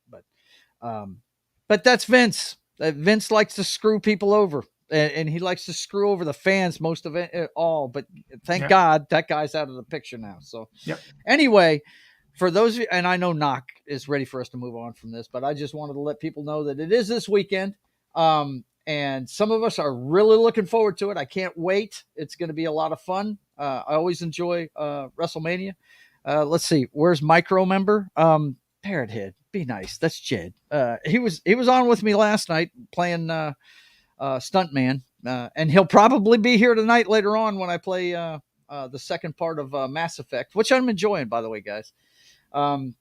but that's Vince. Vince likes to screw people over, and he likes to screw over the fans most of it all. But thank God that guy's out of the picture now. So anyway, for those of you, and I know Knock is ready for us to move on from this, but I just wanted to let people know that it is this weekend. And some of us are really looking forward to it. I can't wait. It's going to be a lot of fun. I always enjoy WrestleMania. Let's see. Where's Micro member? Parrot Head. Be nice. That's Jed. He was on with me last night playing Stuntman. And he'll probably be here tonight later on when I play the second part of Mass Effect, which I'm enjoying, by the way, guys. I'll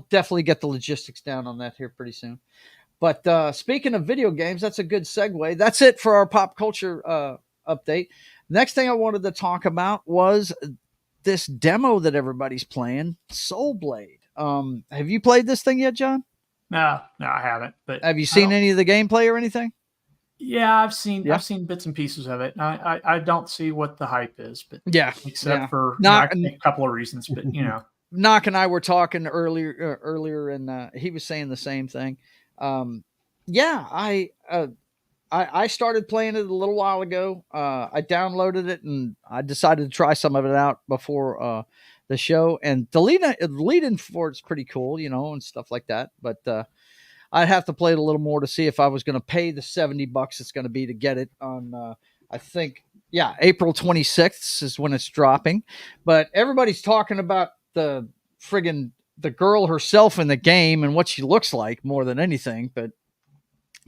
definitely get the logistics down on that here pretty soon. But speaking of video games, that's a good segue. That's it for our pop culture update. Next thing I wanted to talk about was this demo that everybody's playing, Soul Blade. Have you played this thing yet, John? No, I haven't. But have you seen any of the gameplay or anything? Yeah, I've seen bits and pieces of it. I don't see what the hype is, but except for a couple of reasons. But you know, Knock and I were talking earlier, and he was saying the same thing. I started playing it a little while ago. I downloaded it and I decided to try some of it out before the show, and the lead-in for it's pretty cool, you know, and stuff like that. But I'd have to play it a little more to see if I was going to pay the $70 it's going to be to get it on. I think April 26th is when it's dropping. But everybody's talking about the girl herself in the game and what she looks like more than anything. But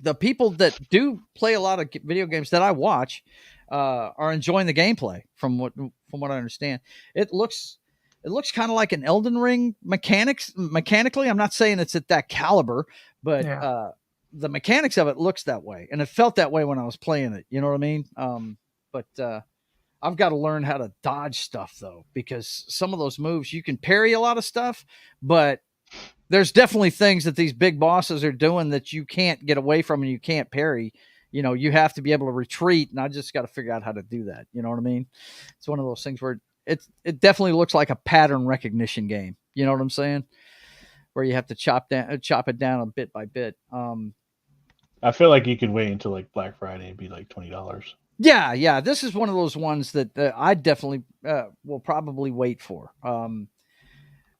the people that do play a lot of video games that I watch are enjoying the gameplay from what I understand. It looks kind of like an Elden Ring mechanically. I'm not saying it's at that caliber, but the mechanics of it looks that way. And it felt that way when I was playing it. You know what I mean? But I've got to learn how to dodge stuff, though, because some of those moves, you can parry a lot of stuff, but there's definitely things that these big bosses are doing that you can't get away from and you can't parry. You know, you have to be able to retreat, and I just got to figure out how to do that. You know what I mean? It's one of those things where it definitely looks like a pattern recognition game. You know what I'm saying? Where you have to chop it down a bit by bit. I feel like you could wait until like Black Friday and be like $20. Yeah. This is one of those ones that I definitely will probably wait for.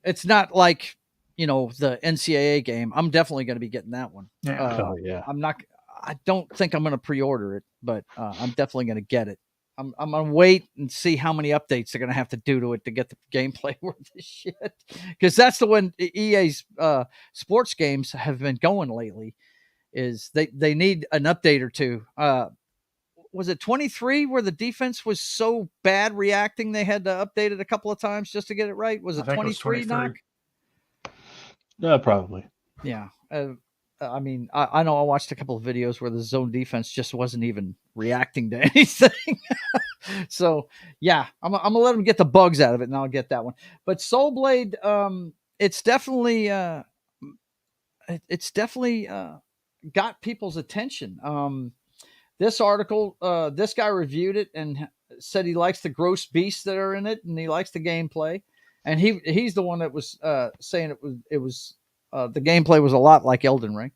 It's not like, you know, the NCAA game. I'm definitely going to be getting that one. I don't think I'm going to pre-order it, but I'm definitely going to get it. I'm going to wait and see how many updates they're going to have to do to it to get the gameplay worth of shit. Because that's the one EA's sports games have been going lately, is they need an update or two. was it 23 where the defense was so bad reacting they had to update it a couple of times just to get it right? Was I it think it was 23, Knock? 23. Probably. Yeah. I mean, I know I watched a couple of videos where the zone defense just wasn't even reacting to anything. So, yeah, I'm going to let them get the bugs out of it, and I'll get that one. But Soul Blade, it's definitely got people's attention. This article, this guy reviewed it and said he likes the gross beasts that are in it, and he likes the gameplay. And he's the one that was saying it was the gameplay was a lot like Elden Ring.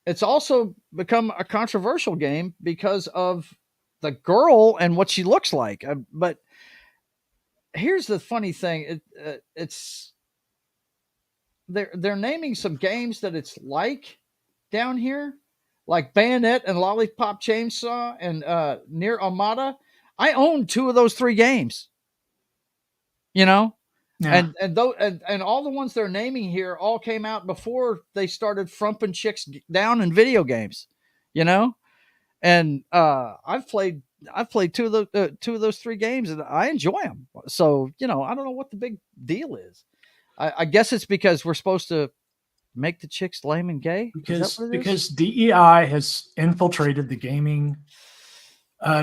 It's also become a controversial game because of the girl and what she looks like. But here's the funny thing: it's they're naming some games that it's like down here, like Bayonet and Lollipop Chainsaw and Near Automata. I own 2 of those 3 games. Yeah. And all the ones they're naming here all came out before they started frumping chicks down in video games. And I've played 2 of those 3 games, and I enjoy them. So I don't know what the big deal is. I guess it's because we're supposed to make the chicks lame and gay. Because DEI has infiltrated the gaming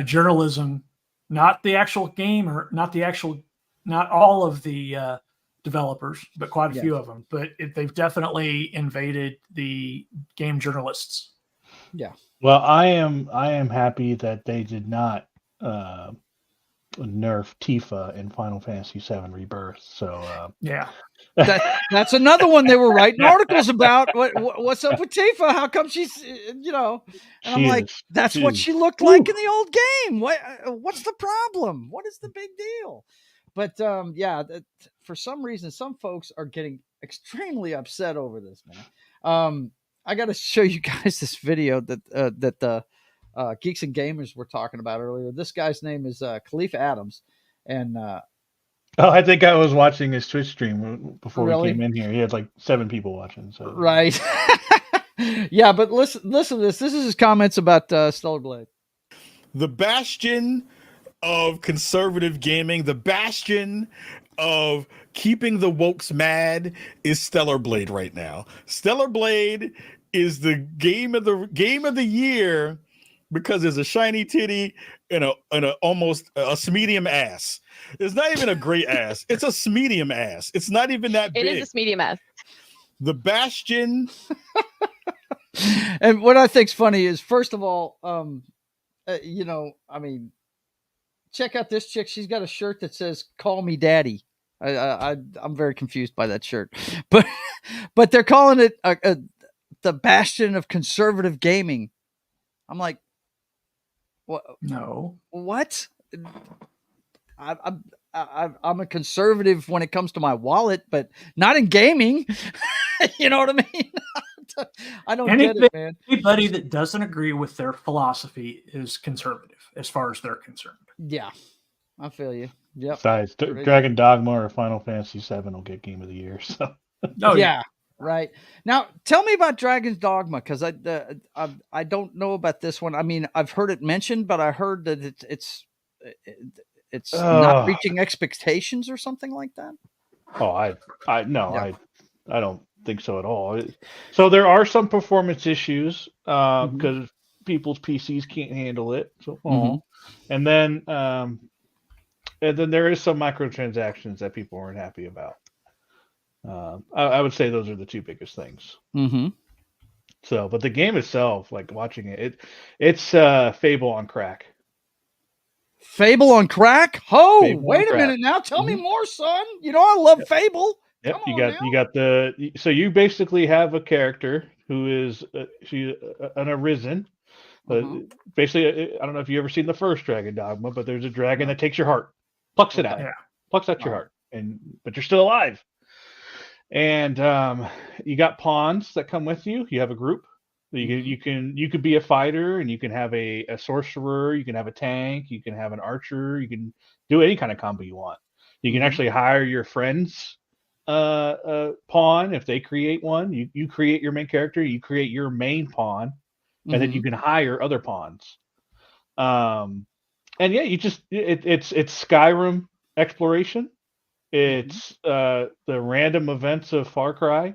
journalism, not the actual game, or not all of the developers, but quite a few of them. But they've definitely invaded the game journalists. Yeah. Well, I am happy that they did not nerf Tifa in Final Fantasy VII Rebirth. So yeah, that's another one they were writing articles about. What's up with Tifa? How come she's and I'm like, that's what she looked like in the old game. What's the problem? What is the big deal? But for some reason, some folks are getting extremely upset over this, man. I got to show you guys this video that the Geeks and Gamers were talking about earlier. This guy's name is Khalif Adams, and I think I was watching his Twitch stream before really? we came in here. He had like 7 people watching. So right, yeah. But listen to this. This is his comments about Stellar Blade. The bastion of conservative gaming, the bastion of keeping the wokes mad is Stellar Blade right now. Stellar Blade is the game of the year because there's a shiny titty and a almost a medium ass. It's not even a great ass. It's a medium ass. It's not even that big. It is a medium ass. The bastion. And what I think's funny is, first of all, check out this chick. She's got a shirt that says "Call me Daddy." I'm very confused by that shirt, but they're calling it the bastion of conservative gaming. I'm like, what? No, what? I'm a conservative when it comes to my wallet, but not in gaming. You know what I mean? I don't get it, man. Anybody that doesn't agree with their philosophy is conservative, as far as they're concerned. Yeah, I feel you. Yep. Besides, Dragon Dogma or Final Fantasy VII will get Game of the Year. So. Oh yeah, right. Now, tell me about Dragon's Dogma, because I don't know about this one. I mean, I've heard it mentioned, but I heard that it's not reaching expectations or something like that. Oh, I don't think so at all. So there are some performance issues because people's PCs can't handle it. So, and then there is some microtransactions that people aren't happy about. I would say those are the 2 biggest things. Mm-hmm. So, but the game itself, like watching it's Fable on crack. Fable on crack? Oh, Fable wait a minute now. Tell me more, son. I love Fable. Yep, you got so you basically have a character who is an arisen. Basically, I don't know if you ever seen the first Dragon Dogma, but there's a dragon that takes your heart, plucks it out, plucks out your heart, but you're still alive. And you got pawns that come with you. You have a group. You could be a fighter, and you can have a sorcerer. You can have a tank. You can have an archer. You can do any kind of combo you want. You can actually hire your friends pawn if they create one. You create your main character. You create your main pawn, and then you can hire other pawns. And yeah, it's Skyrim exploration. It's the random events of Far Cry.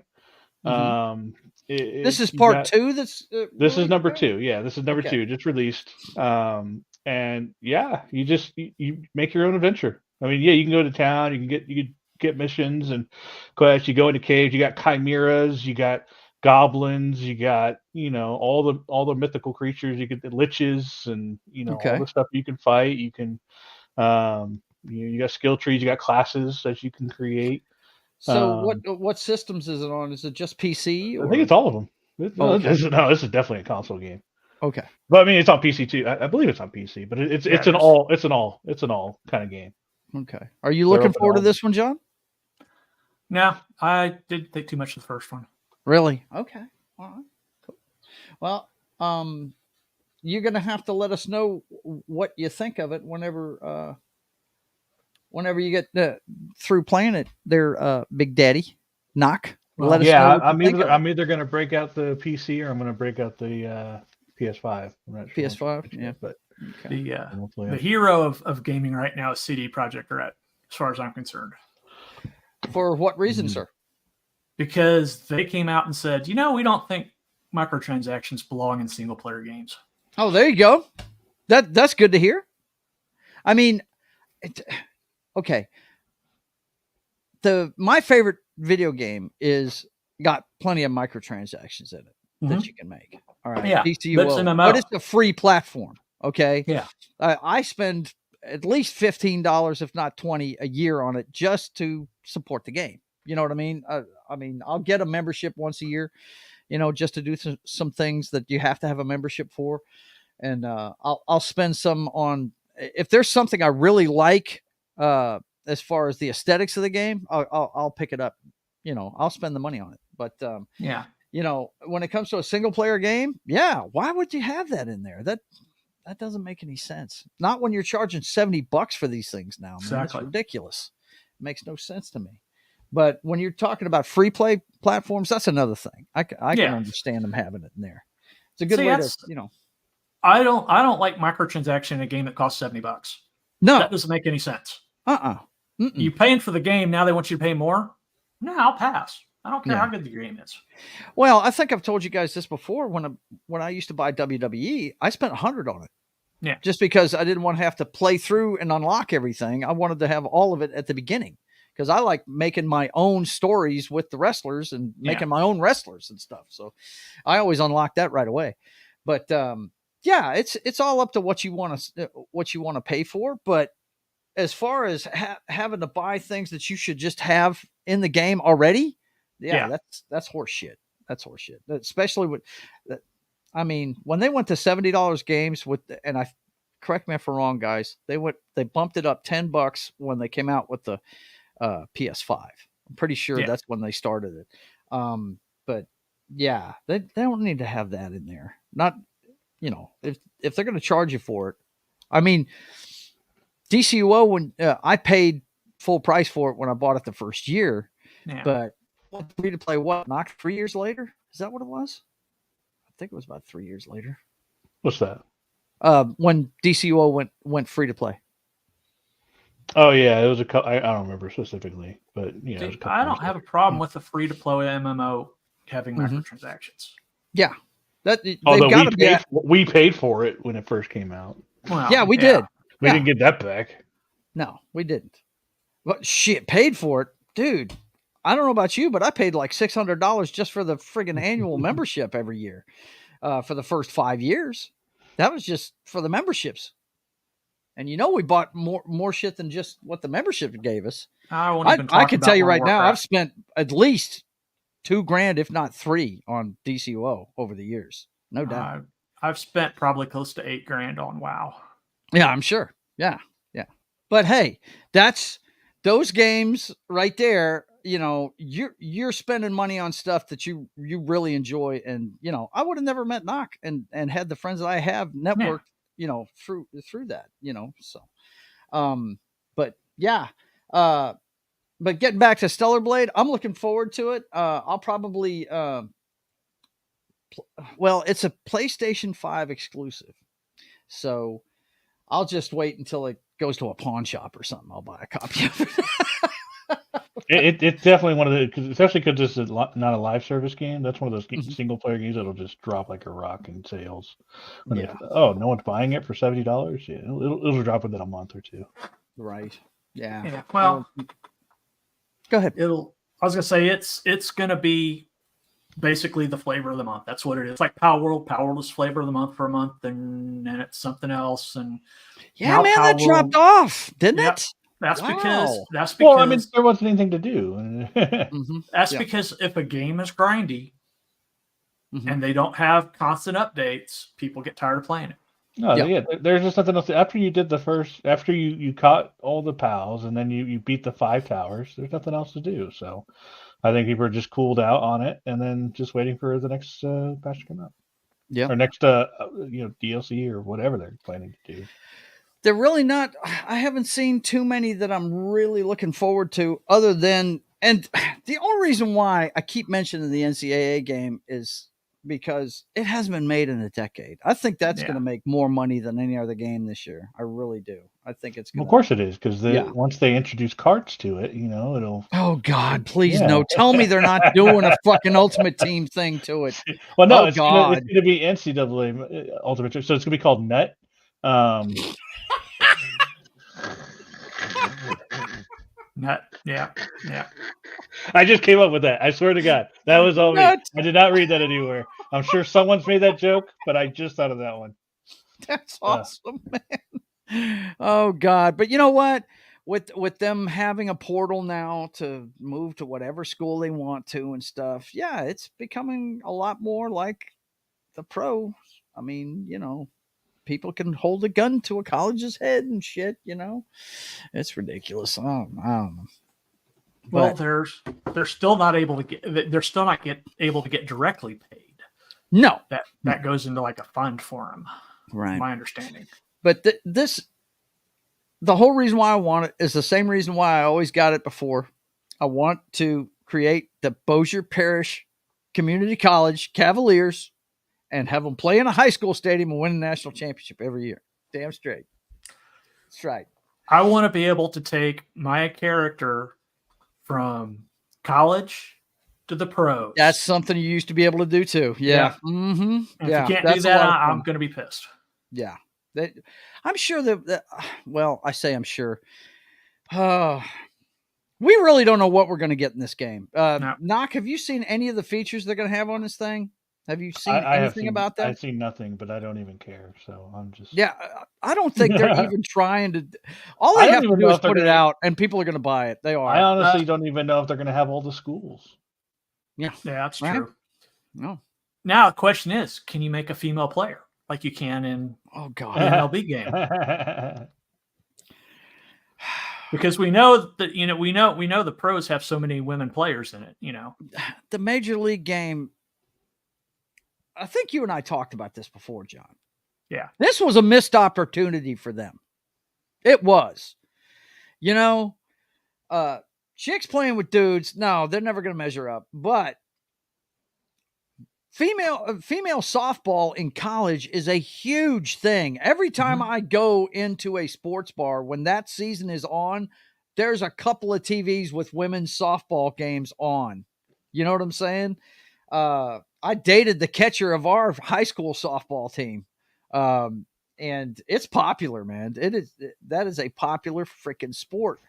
This is You part got, 2 that's this is released, number right? 2. Yeah, this is number Okay. 2, just released. And yeah, you make your own adventure. I mean, yeah, you can go to town, you can get missions and quests. You go into caves. You got chimeras. You got goblins. You got all the mythical creatures. You get the liches and all Okay. the stuff you can fight. You can you got skill trees. You got classes that you can create. So what systems is it on? Is it just PC I think or? it's all of them. Okay. This is definitely a console game. Okay. But I mean, it's on PC too. I believe it's on PC, but it's Yeah, it's an it is. all kind of game. Okay. Are you They're looking open forward to all. this one, John? No, I didn't think too much of the first one. Really? Okay. All right. Cool. Well, you're gonna have to let us know what you think of it whenever you get through playing it. There, Big Daddy, knock. Well, Let us Yeah, know what you think of it. I'm either gonna break out the PC or I'm gonna break out the PS5. I'm not sure. PS5, yeah. But Okay. The hero of gaming right now is CD Projekt Red, as far as I'm concerned. For what reason, sir? Because they came out and said, we don't think microtransactions belong in single player games. Oh, there you go. That's good to hear. I mean, okay. My favorite video game is got plenty of microtransactions in it that you can make. All right. Yeah. DCUO. But it's a free platform. Okay. Yeah. I spend at least $15, if not $20 a year on it just to support the game. You know what I mean? I mean, I'll get a membership once a year, just to do some things that you have to have a membership for. And I'll spend some on, if there's something I really like, as far as the aesthetics of the game, I'll pick it up. I'll spend the money on it. But yeah, when it comes to a single player game, yeah, why would you have that in there? That doesn't make any sense. Not when you're charging $70 for these things now, man. Exactly. It's ridiculous. It makes no sense to me. But when you're talking about free play platforms, that's another thing. I can understand them having it in there. It's a good way to, I don't like microtransaction in a game that costs $70. No, that doesn't make any sense. You paying for the game, now they want you to pay more? No, I'll pass. I don't care how good the game is. Well, I think I've told you guys this before. When I used to buy WWE, I spent $100 on it. Yeah. Just because I didn't want to have to play through and unlock everything. I wanted to have all of it at the beginning because I like making my own stories with the wrestlers and making my own wrestlers and stuff. So I always unlock that right away. But it's all up to what you want to pay for. But as far as having to buy things that you should just have in the game already, that's horse shit. That's horse shit. Especially with, I mean, when they went to $70 games and I correct me if I'm wrong, guys, they bumped it up $10 when they came out with the PS5. I'm pretty sure that's when they started it. But yeah, they don't need to have that in there. Not, if they're going to charge you for it. I mean, DCUO, when I paid full price for it when I bought it the first year, but free to play knocked 3 years later? Is that what it was? I think it was about 3 years later. What's that? When DCUO went free to play. Oh yeah, it was I don't remember specifically, but it was I don't have a problem with the free to play MMO having microtransactions. Yeah, although we paid for it when it first came out. Well, yeah, we did. We didn't get that back. No, we didn't. But shit, paid for it, dude. I don't know about you, but I paid like $600 just for the friggin' annual membership every year for the first 5 years. That was just for the memberships. And we bought more shit than just what the membership gave us. I can tell you right now, I've spent at least $2,000, if not $3,000, on DCUO over the years. No doubt. I've spent probably close to $8,000 on WoW. Yeah, I'm sure. Yeah. But hey, that's those games right there. You're spending money on stuff that you really enjoy, and I would have never met Knock and had the friends that I have networked. Through that. So, but getting back to Stellar Blade, I'm looking forward to it. I'll probably well, it's a PlayStation 5 exclusive. So I'll just wait until it goes to a pawn shop or something. I'll buy a copy of it. It's definitely one of the, especially because this is not a live service game. That's one of those Mhm. single player games that'll just drop like a rock in sales. When Yeah. no one's buying it for $70. Yeah, it'll drop within a month or two. Right. Yeah. Yeah. Well, go ahead. I was gonna say it's gonna be basically the flavor of the month. That's what it is. It's like Power World. Power World is flavor of the month for a month, and then it's something else. And Yeah, now man, Power that dropped World, off, didn't yeah, it? that's Wow. because Well, I mean, there wasn't anything to do. Mhm. that's Yeah. because if a game is grindy Mhm. and they don't have constant updates, people get tired of playing it. No, Yeah. yeah, there's just nothing else. After you did the first, after you caught all the pals, and then you beat the 5 towers, there's nothing else to do. So I think people are just cooled out on it, and then just waiting for the next patch to come out, Yeah. or next DLC or whatever they're planning to do. They're really not. I haven't seen too many that I'm really looking forward to, other than, and the only reason why I keep mentioning the NCAA game is because it hasn't been made in a decade. I think that's going to make more money than any other game this year. I really do. I think it's going Of to. course it is, because Yeah. once they introduce carts to it, it'll. Oh God, please Yeah. no! Tell me they're not doing a fucking Ultimate Team thing to it. Well, no, Oh it's God. gonna be NCAA Ultimate, so it's gonna be called Nut. Yeah. I just came up with that. I swear to God, that was all me. Nut. I did not read that anywhere. I'm sure someone's made that joke, but I just thought of that one. That's awesome, man. Oh God. But you know what? With them having a portal now to move to whatever school they want to and stuff, yeah, it's becoming a lot more like the pros. I mean, people can hold a gun to a college's head and shit, It's ridiculous. I don't know. Well, But they're still not able to get. They're still not able to get directly paid. no, That goes into like a fund for them. right. My understanding. But the whole reason why I want it is the same reason why I always got it before. I want to create the Bossier Parish Community College Cavaliers and have them play in a high school stadium and win a national championship every year. Damn straight. That's right. I want to be able to take my character from college to the pros. That's something you used to be able to do too. Yeah. Mm-hmm. If yeah. you can't do that, I'm going to be pissed. Yeah. I'm sure that well, I say I'm sure. We really don't know what we're going to get in this game. No. Knock, have you seen any of the features they're going to have on this thing? Have you seen anything about that? I've seen nothing, but I don't even care. So I'm just. Yeah, I don't think they're even trying to. All they have to do is put it out, and people are going to buy it. They are. I honestly don't even know if they're going to have all the schools. Yeah, that's true. No. Now the question is, can you make a female player like you can in the MLB game? Because we know that we know the pros have so many women players in it. The Major League game. I think you and I talked about this before, John. Yeah, this was a missed opportunity for them. It was. Chicks playing with dudes. No, they're never going to measure up. But female softball in college is a huge thing. Every time I go into a sports bar, when that season is on, there's a couple of TVs with women's softball games on. You know what I'm saying? I dated the catcher of our high school softball team. And it's popular, man. That is a popular freaking sport.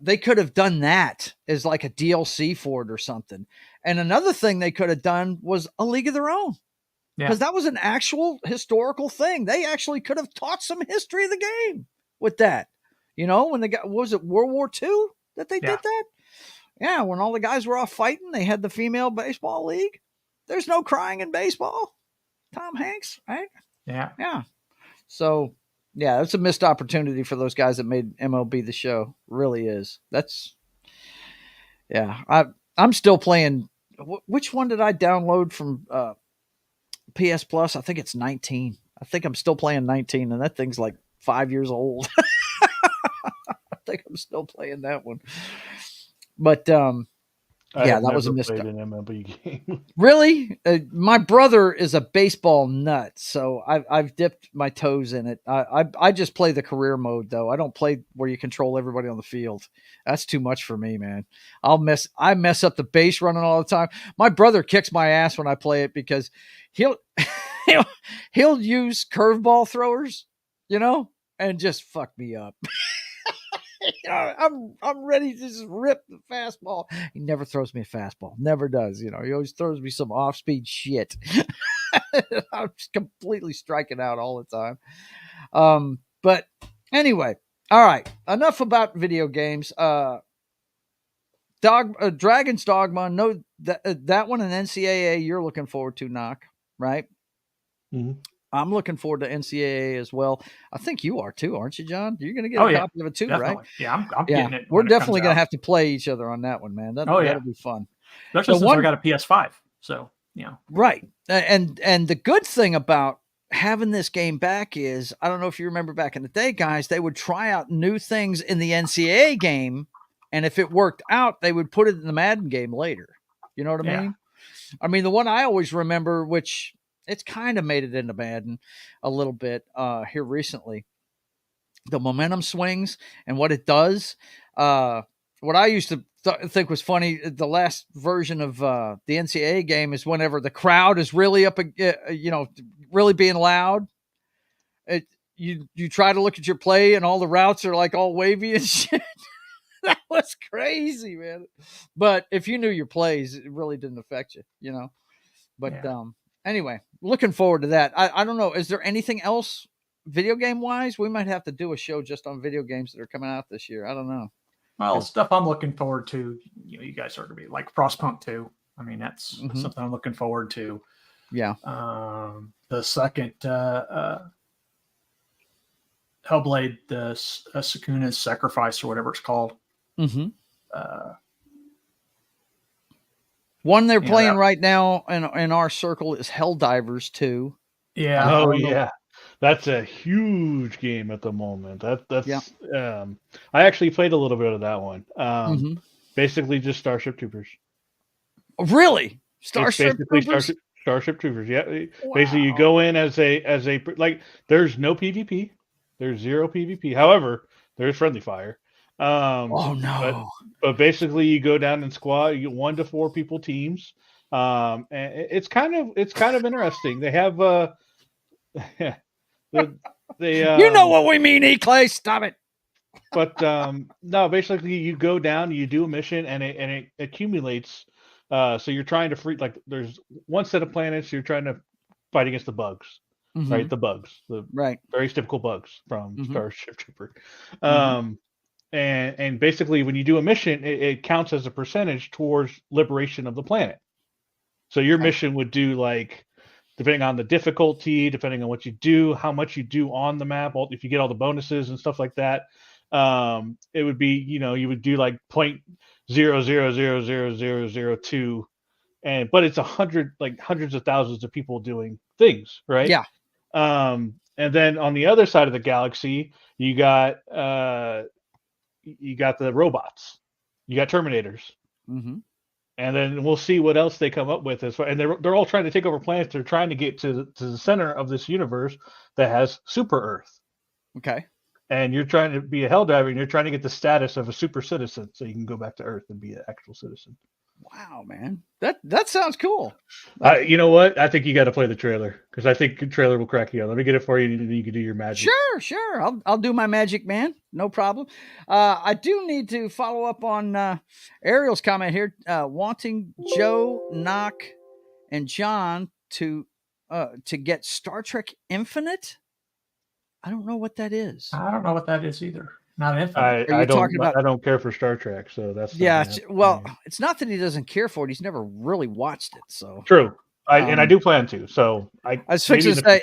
They could have done that as like a DLC for it or something. And another thing they could have done was a league of their own. Because that was an actual historical thing. They actually could have taught some history of the game with that. When they got, was it World War II that they did that? Yeah, when all the guys were off fighting, they had the female baseball league. There's no crying in baseball. Tom Hanks, right? Yeah. So, yeah, it's a missed opportunity for those guys that made MLB The Show. Really is. I'm still playing. Which one did I download from PS Plus? I think it's 19. I think I'm still playing 19, and that thing's like 5 years old. I think I'm still playing that one. But I Yeah, have that was a never missed. played an MLB game. Really? My brother is a baseball nut, so I've dipped my toes in it. I just play the career mode though. I don't play where you control everybody on the field. That's too much for me, man. I mess up the base running all the time. My brother kicks my ass when I play it because he'll he'll, he'll use curveball throwers, and just fuck me up. I'm ready to just rip the fastball. He never throws me a fastball. Never does. He always throws me some off speed shit. I'm just completely striking out all the time. But anyway, all right. Enough about video games. Dragon's Dogma. No, that one and NCAA you're looking forward to, Knock, right? Mhm. I'm looking forward to NCAA as well. I think you are too, aren't you, John? You're going to get Oh a yeah, copy of it too, definitely. right? Yeah, I'm Yeah, getting it. we're When it comes definitely going to out. have to play each other on that one, man. Oh, yeah. That'll be fun. Especially since I got a PS5. So Right. And the good thing about having this game back is, I don't know if you remember back in the day, guys, they would try out new things in the NCAA game, and if it worked out, they would put it in the Madden game later. You know what I Yeah. mean? I mean, the one I always remember, which it's kind of made it into Madden a little bit here recently, the momentum swings and what it does. What I used to think was funny, the last version of the NCAA game is whenever the crowd is really up, really being loud. You try to look at your play and all the routes are like all wavy and shit. That was crazy, man. But if you knew your plays, it really didn't affect you. But Yeah. Anyway, looking forward to that. I don't know. Is there anything else video game wise? We might have to do a show just on video games that are coming out this year. I don't know. Well, stuff I'm looking forward to. You guys are gonna be like Frostpunk 2. I mean, that's Mhm. something I'm looking forward to. Yeah. The second Hellblade, the Sukuna's Sacrifice or whatever it's called. Mm-hmm. Uh, One they're Yeah, playing that- right now in our circle is Helldivers 2. yeah, Oh don't know. yeah, that's a huge game at the moment. That's Yeah. I actually played a little bit of that one. Mhm. Basically just Starship Troopers. Oh, really? It's Starship basically Troopers? Starship Troopers. Yeah, basically you go in as a like. There's no PvP. There's zero PvP. However, there's friendly fire. Oh no. But basically you go down in squad. You get 1 to 4 people teams. And it's kind of interesting. They have they You know what we mean, E-Clay. Stop it. but no, basically you go down, you do a mission, and it accumulates. So you're trying to free, like, there's one set of planets you're trying to fight against the bugs, right? Mhm. The bugs, the Right. very typical bugs from Mhm. Starship Trooper. Mhm. And basically when you do a mission, it counts as a percentage towards liberation of the planet. So your Okay. mission would do, like, depending on the difficulty, depending on what you do, how much you do on the map, if you get all the bonuses and stuff like that, it would be, you would do like 0.000002, but it's hundreds of thousands of people doing things, right? Yeah. And then on the other side of the galaxy, you got the robots, you got Terminators. Mm-hmm. And then we'll see what else they come up with and they're all trying to take over planets. They're trying to get to the center of this universe that has super Earth. Okay. And you're trying to be a Helldiver, and you're trying to get the status of a super citizen, so you can go back to Earth and be an actual citizen. Wow, man, that sounds cool. You know what? I think you got to play the trailer, because I think the trailer will crack you up. Let me get it for you, and you can do your magic. Sure. I'll do my magic, man. No problem. I do need to follow up on Ariel's comment here, wanting Joe, Knock, and John to get Star Trek Infinite. I don't know what that is. I don't know what that is either. Not Infinite. I don't care for Star Trek, so that's well, it's not that he doesn't care for it. He's never really watched it, so true. I do plan to. So I was fixing to say,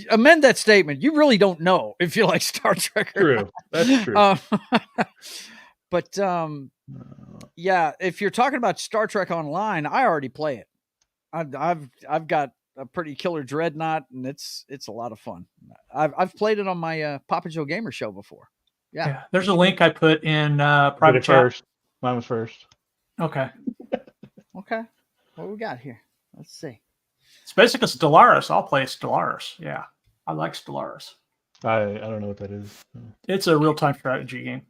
amend that statement. You really don't know if you like Star Trek. True, that's true. But yeah, if you're talking about Star Trek Online, I already play it. I've got a pretty killer dreadnought, and it's a lot of fun. I've played it on my Papa Joe Gamer show before. Yeah. There's a link I put in private chat. First. Mine was first. Okay. Okay. What we got here? Let's see. It's basically Stellaris. I'll play Stellaris. Yeah, I like Stellaris. I don't know what that is. It's a real-time strategy game.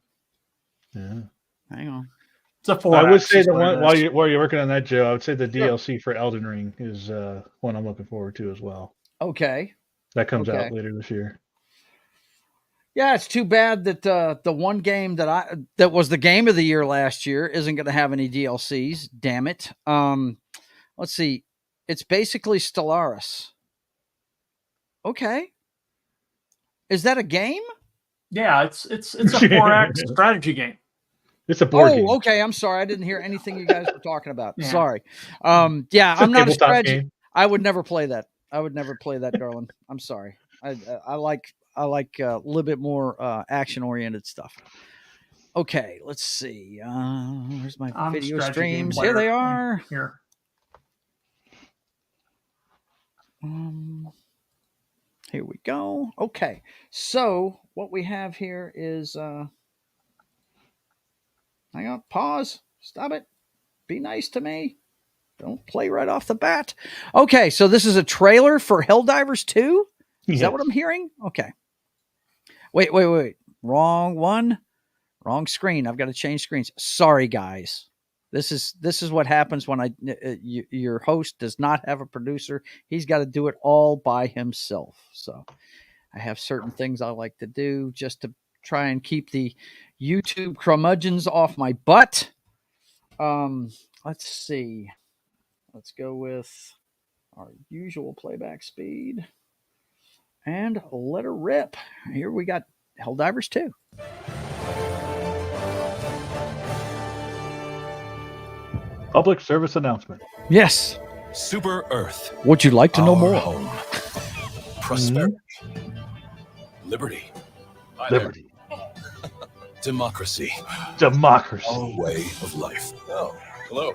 Yeah. Hang on. It's a 4X. I would say is the what it one is. while you're working on that, Joe. I would say the DLC for Elden Ring is one I'm looking forward to as well. Okay. That comes Okay. out later this year. Yeah, it's too bad that the one game that was the game of the year last year isn't going to have any DLCs. Damn it. Let's see. It's basically Stellaris. Okay. Is that a game? Yeah, it's a 4X strategy game. It's a board game. Okay. I'm sorry. I didn't hear anything you guys were talking about. Yeah. Sorry. It's I'm not a tabletop strategy. game. I would never play that. Darling. I'm sorry. I like a little bit more action oriented stuff. Okay, let's see. Where's my I'm a video strategy game streams? Here player. they are. Here. Here we go. Okay, so what we have here is hang on, pause, stop it, be nice to me. Don't play right off the bat. Okay, so this is a trailer for Helldivers 2? Is that what I'm hearing? Okay. Wait. Wrong one. Wrong screen. I've got to change screens. Sorry, guys. This is what happens when your host does not have a producer. He's got to do it all by himself. So I have certain things I like to do just to try and keep the YouTube curmudgeons off my butt. Let's see. Let's go with our usual playback speed and let her rip. Here we got Helldivers 2. Public service announcement. Yes. Super Earth. Would you like to know Our more? home. Prosperity. Liberty. Hi Liberty. there. Democracy. Democracy. Our way of life. Oh, hello.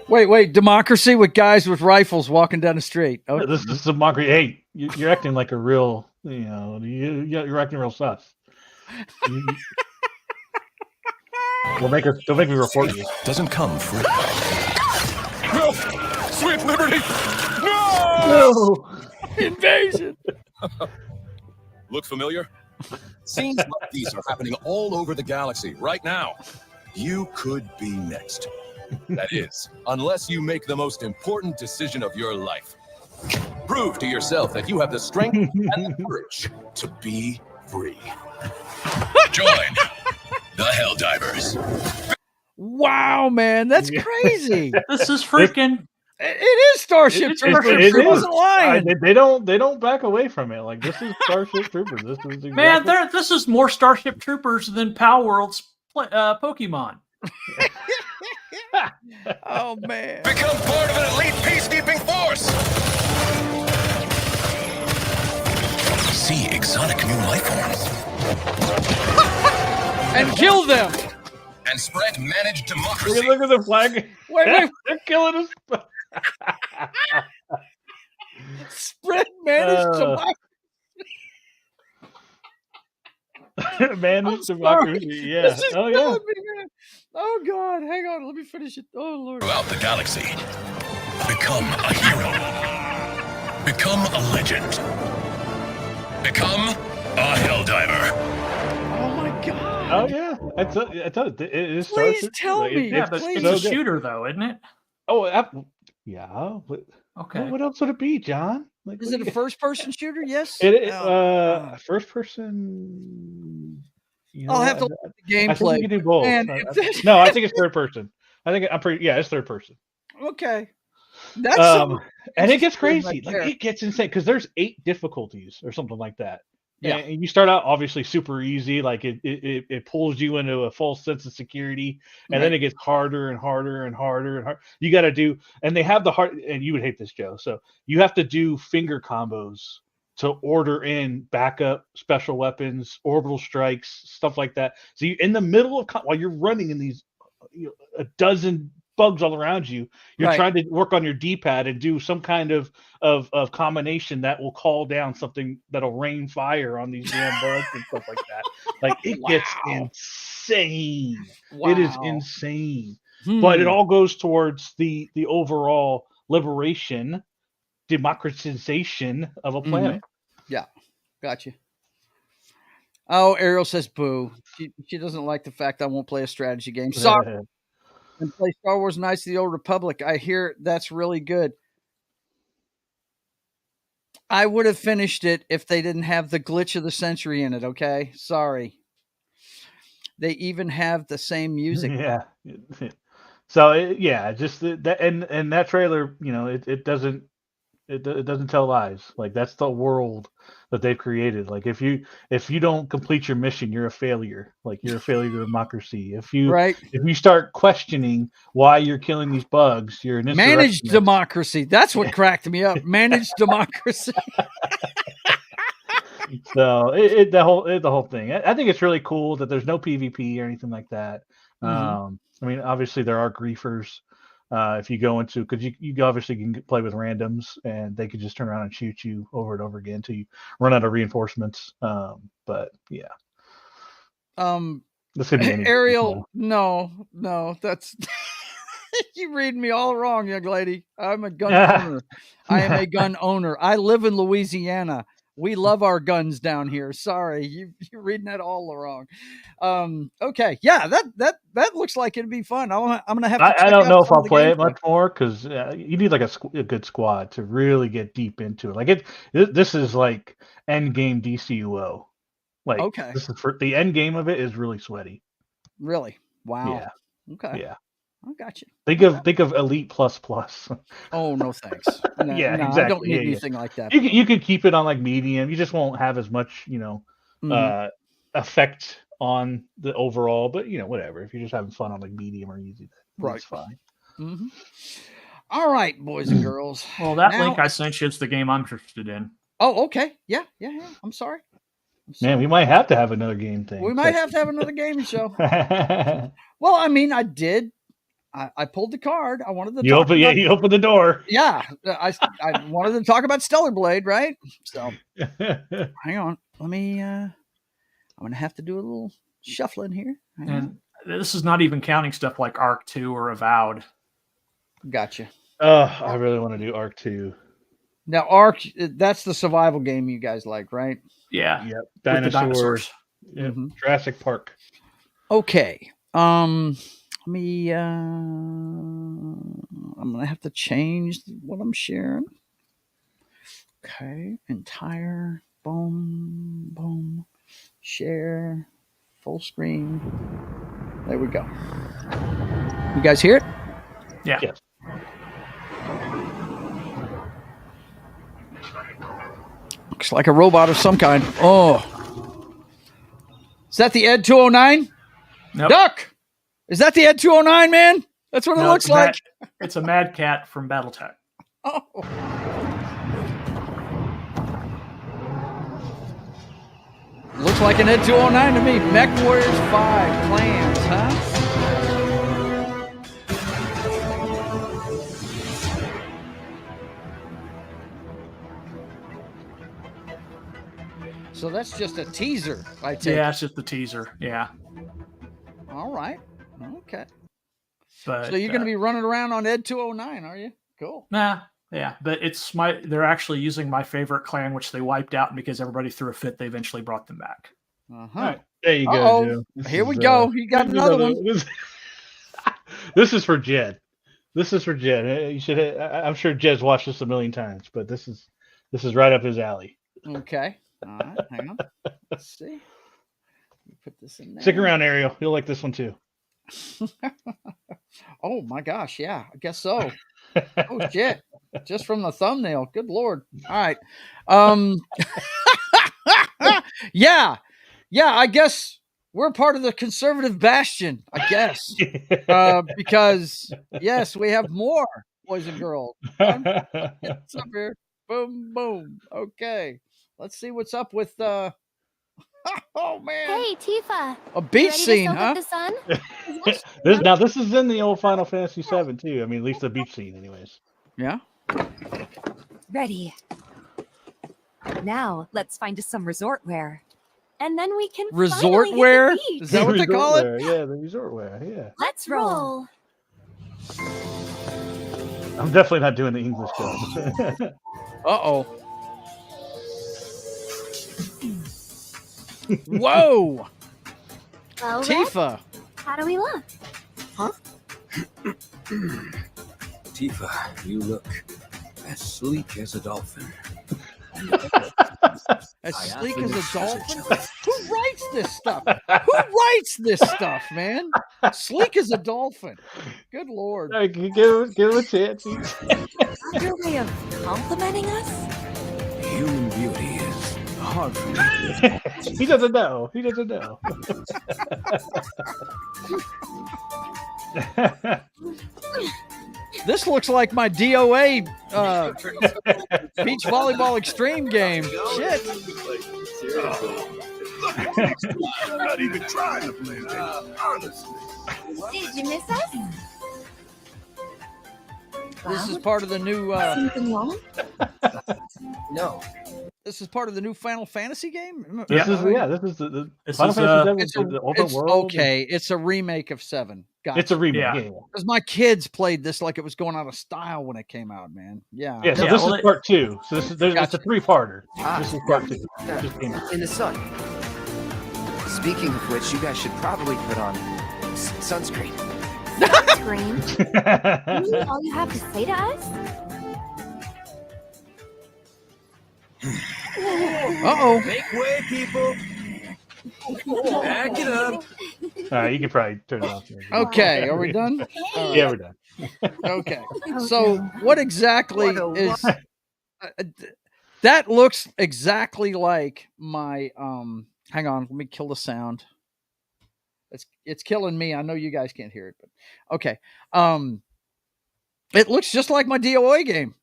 Wait. Democracy with guys with rifles walking down the street. Oh, This is democracy. Hey, you're acting like a real, you're acting real sus. Don't make me report you. Doesn't come free. No! Sweet liberty! No! invasion. Look familiar? Scenes like these are happening all over the galaxy right now. You could be next. That is, unless you make the most important decision of your life. Prove to yourself that you have the strength and the courage to be free. Join the Helldivers. Wow, man, that's crazy. This is freaking. It is Starship Troopers. It It wasn't lying. They don't back away from it. Like, this is Starship Troopers. This is exactly... Man, this is more Starship Troopers than Pal World's Pokemon. Oh man. Become part of an elite peacekeeping force. See exotic new life forms. And kill them. And spread managed democracy. Look at the flag. Wait. They're killing us. Spread managed democracy. Managed democracy. Yeah. This is Oh, yeah. killing me, man. Oh God, hang on, let me finish it. Oh Lord. Throughout the galaxy. Become a hero. Become a legend. Become a Helldiver. Oh my God. Oh, yeah. I tell you, it is Please Starship. tell Like, me. Yeah, but Please. it's so a good. shooter, though, isn't it? Oh, yeah. Okay. What else would it be, John? Like, Is what it do a you- first-person shooter? Yes. First person. I'll have to look at the I think gameplay. you can do both. Man, if that- No, I think it's third person. I'm pretty. Yeah, it's third person. Okay. That's something And it gets interesting crazy. right Like, there. it gets insane because there's 8 difficulties or something like that. Yeah. And you start out obviously super easy, like it pulls you into a false sense of security, and then it gets harder and harder and harder and harder. You got to do, and they have the hard, and you would hate this, Joe. So you have to do finger combos to order in backup special weapons, orbital strikes, stuff like that. So you in the middle of while you're running in these, a dozen bugs all around you, you're Right. trying to work on your D-pad and do some kind of combination that will call down something that'll rain fire on these damn bugs and stuff like that. Like, it gets insane. It is Wow. insane. but it all goes towards the overall liberation, democratization of a planet. Yeah, gotcha. Oh, Ariel says boo. She doesn't like the fact I won't play a strategy game. Sorry. And play Star Wars Knights of the Old Republic. I hear that's really good. I would have finished it if they didn't have the glitch of the century in it, okay? Sorry. They even have the same music. Yeah. So yeah, just that and that trailer, it doesn't it doesn't tell lies. Like that's the world that they've created. Like if you don't complete your mission, you're a failure. Like you're a failure to democracy. If you start questioning why you're killing these bugs, you're an Managed insurrectionist. democracy. That's what cracked me up. Managed democracy. So the whole thing. I think it's really cool that there's no PvP or anything like that. I mean, obviously there are griefers. If you go into, because you obviously can play with randoms and they could just turn around and shoot you over and over again until you run out of reinforcements. But yeah. This could be anything. Ariel, no, that's you read me all wrong, young lady. I'm a gun owner. I am a gun owner. I live in Louisiana. We love our guns down here. Sorry, you're reading that all wrong. Okay, yeah, that looks like it'd be fun. I'm gonna have to. I don't know if I'll play it much more because you need like a good squad to really get deep into it. Like this is like end game DCUO. Like okay, this is for the end game of it is really sweaty. Really? Wow. Yeah. Okay. Yeah. I got you. Think of Elite Plus. Oh no, thanks. No, yeah, no, exactly. I don't need anything like that. You could keep it on like medium. You just won't have as much, effect on the overall. But whatever. If you're just having fun on like medium or easy, that's fine. Mm-hmm. All right, boys and girls. Well, that link I sent you is the game I'm interested in. Oh, okay. Yeah. I'm sorry. Man, we might have to have another game thing. We might have to have another gaming show. Well, I mean, I did. I pulled the card. I wanted to. You opened the door. Yeah, I wanted to talk about Stellar Blade, right? So, hang on. Let me. I'm gonna have to do a little shuffling here. And this is not even counting stuff like Arc 2 or Avowed. Gotcha. I really want to do Arc 2. Now, Arc, that's the survival game you guys like, right? Yeah. Yep. Dinosaurs. Yep. Mm-hmm. Jurassic Park. Okay. Let me. I'm gonna have to change what I'm sharing. Okay. Entire. Boom. Share. Full screen. There we go. You guys hear it? Yeah. Yes. Looks like a robot of some kind. Oh. Is that the Ed 209? Nope. Duck! Is that the Ed 209, man? That's what it looks like. It's a Mad Cat from Battletech. Oh. Looks like an Ed 209 to me. Mech Warriors 5 Clans, huh? So that's just a teaser, I take. Yeah, it's just the teaser. Yeah. All right. Okay. But, so you're going to be running around on Ed 209, are you? Cool. Nah. Yeah, but they're actually using my favorite clan, which they wiped out, and because everybody threw a fit, they eventually brought them back. Uh-huh. Right. There you go, Joe. Here we go. You got another one. This is for Jed. You should. I'm sure Jed's watched this a million times, but this is right up his alley. Okay. All right. Hang on. Let's see. Put this in there. Stick around, Ariel. You'll like this one too. Oh my gosh! Yeah, I guess so. Oh shit! Just from the thumbnail. Good Lord! All right. Yeah. I guess we're part of the conservative bastion. I guess because yes, we have more boys and girls. What's up here? Boom. Okay. Let's see what's up with. Oh man! Hey, Tifa. A beach scene, huh? The sun? This is in the old Final Fantasy VII too. I mean, at least the beach scene, anyways. Yeah. Ready. Now let's find us some resort wear, and then we can resort wear. Hit the beach. Is that what they call it? Yeah, the resort wear. Yeah. Let's roll. I'm definitely not doing the English dub. Uh-oh. Whoa! Well, Red, Tifa! how do we look? Tifa, you look as sleek as a dolphin. As I sleek often as a wish dolphin? as a Who writes this stuff? Who writes this stuff, man? Sleek as a dolphin. Good Lord. Hey, give him a chance. Your way of complimenting us? Human beauty is hard for me to He doesn't know. He doesn't know. This looks like my DOA beach volleyball extreme game. Shit. I'm not even trying to play that, honestly. Did you miss us? This is part of the new Something wrong? No. this is part of the new Final Fantasy game? This is the This Final is, Fantasy VII, the open It's world. okay. It's a remake of 7. Gotcha. It's a remake. Yeah. Yeah. Because my kids played this like it was going out of style when it came out, man. Yeah. Yeah, so Yeah, this well, is part 2. So this is it's Gotcha. a 3-parter. Ah, This is part 2. Just came out. in the sun. Speaking of which, you guys should probably put on sunscreen. Scream. Really all you have to say to us? Uh-oh. Make way, people. Back it up. All right, you can probably turn it off. Okay, are we done? All right. Yeah, we're done. Okay. So what exactly What a is that looks exactly like my hang on, let me kill the sound. It's killing me. I know you guys can't hear it, but okay. It looks just like my DOA game.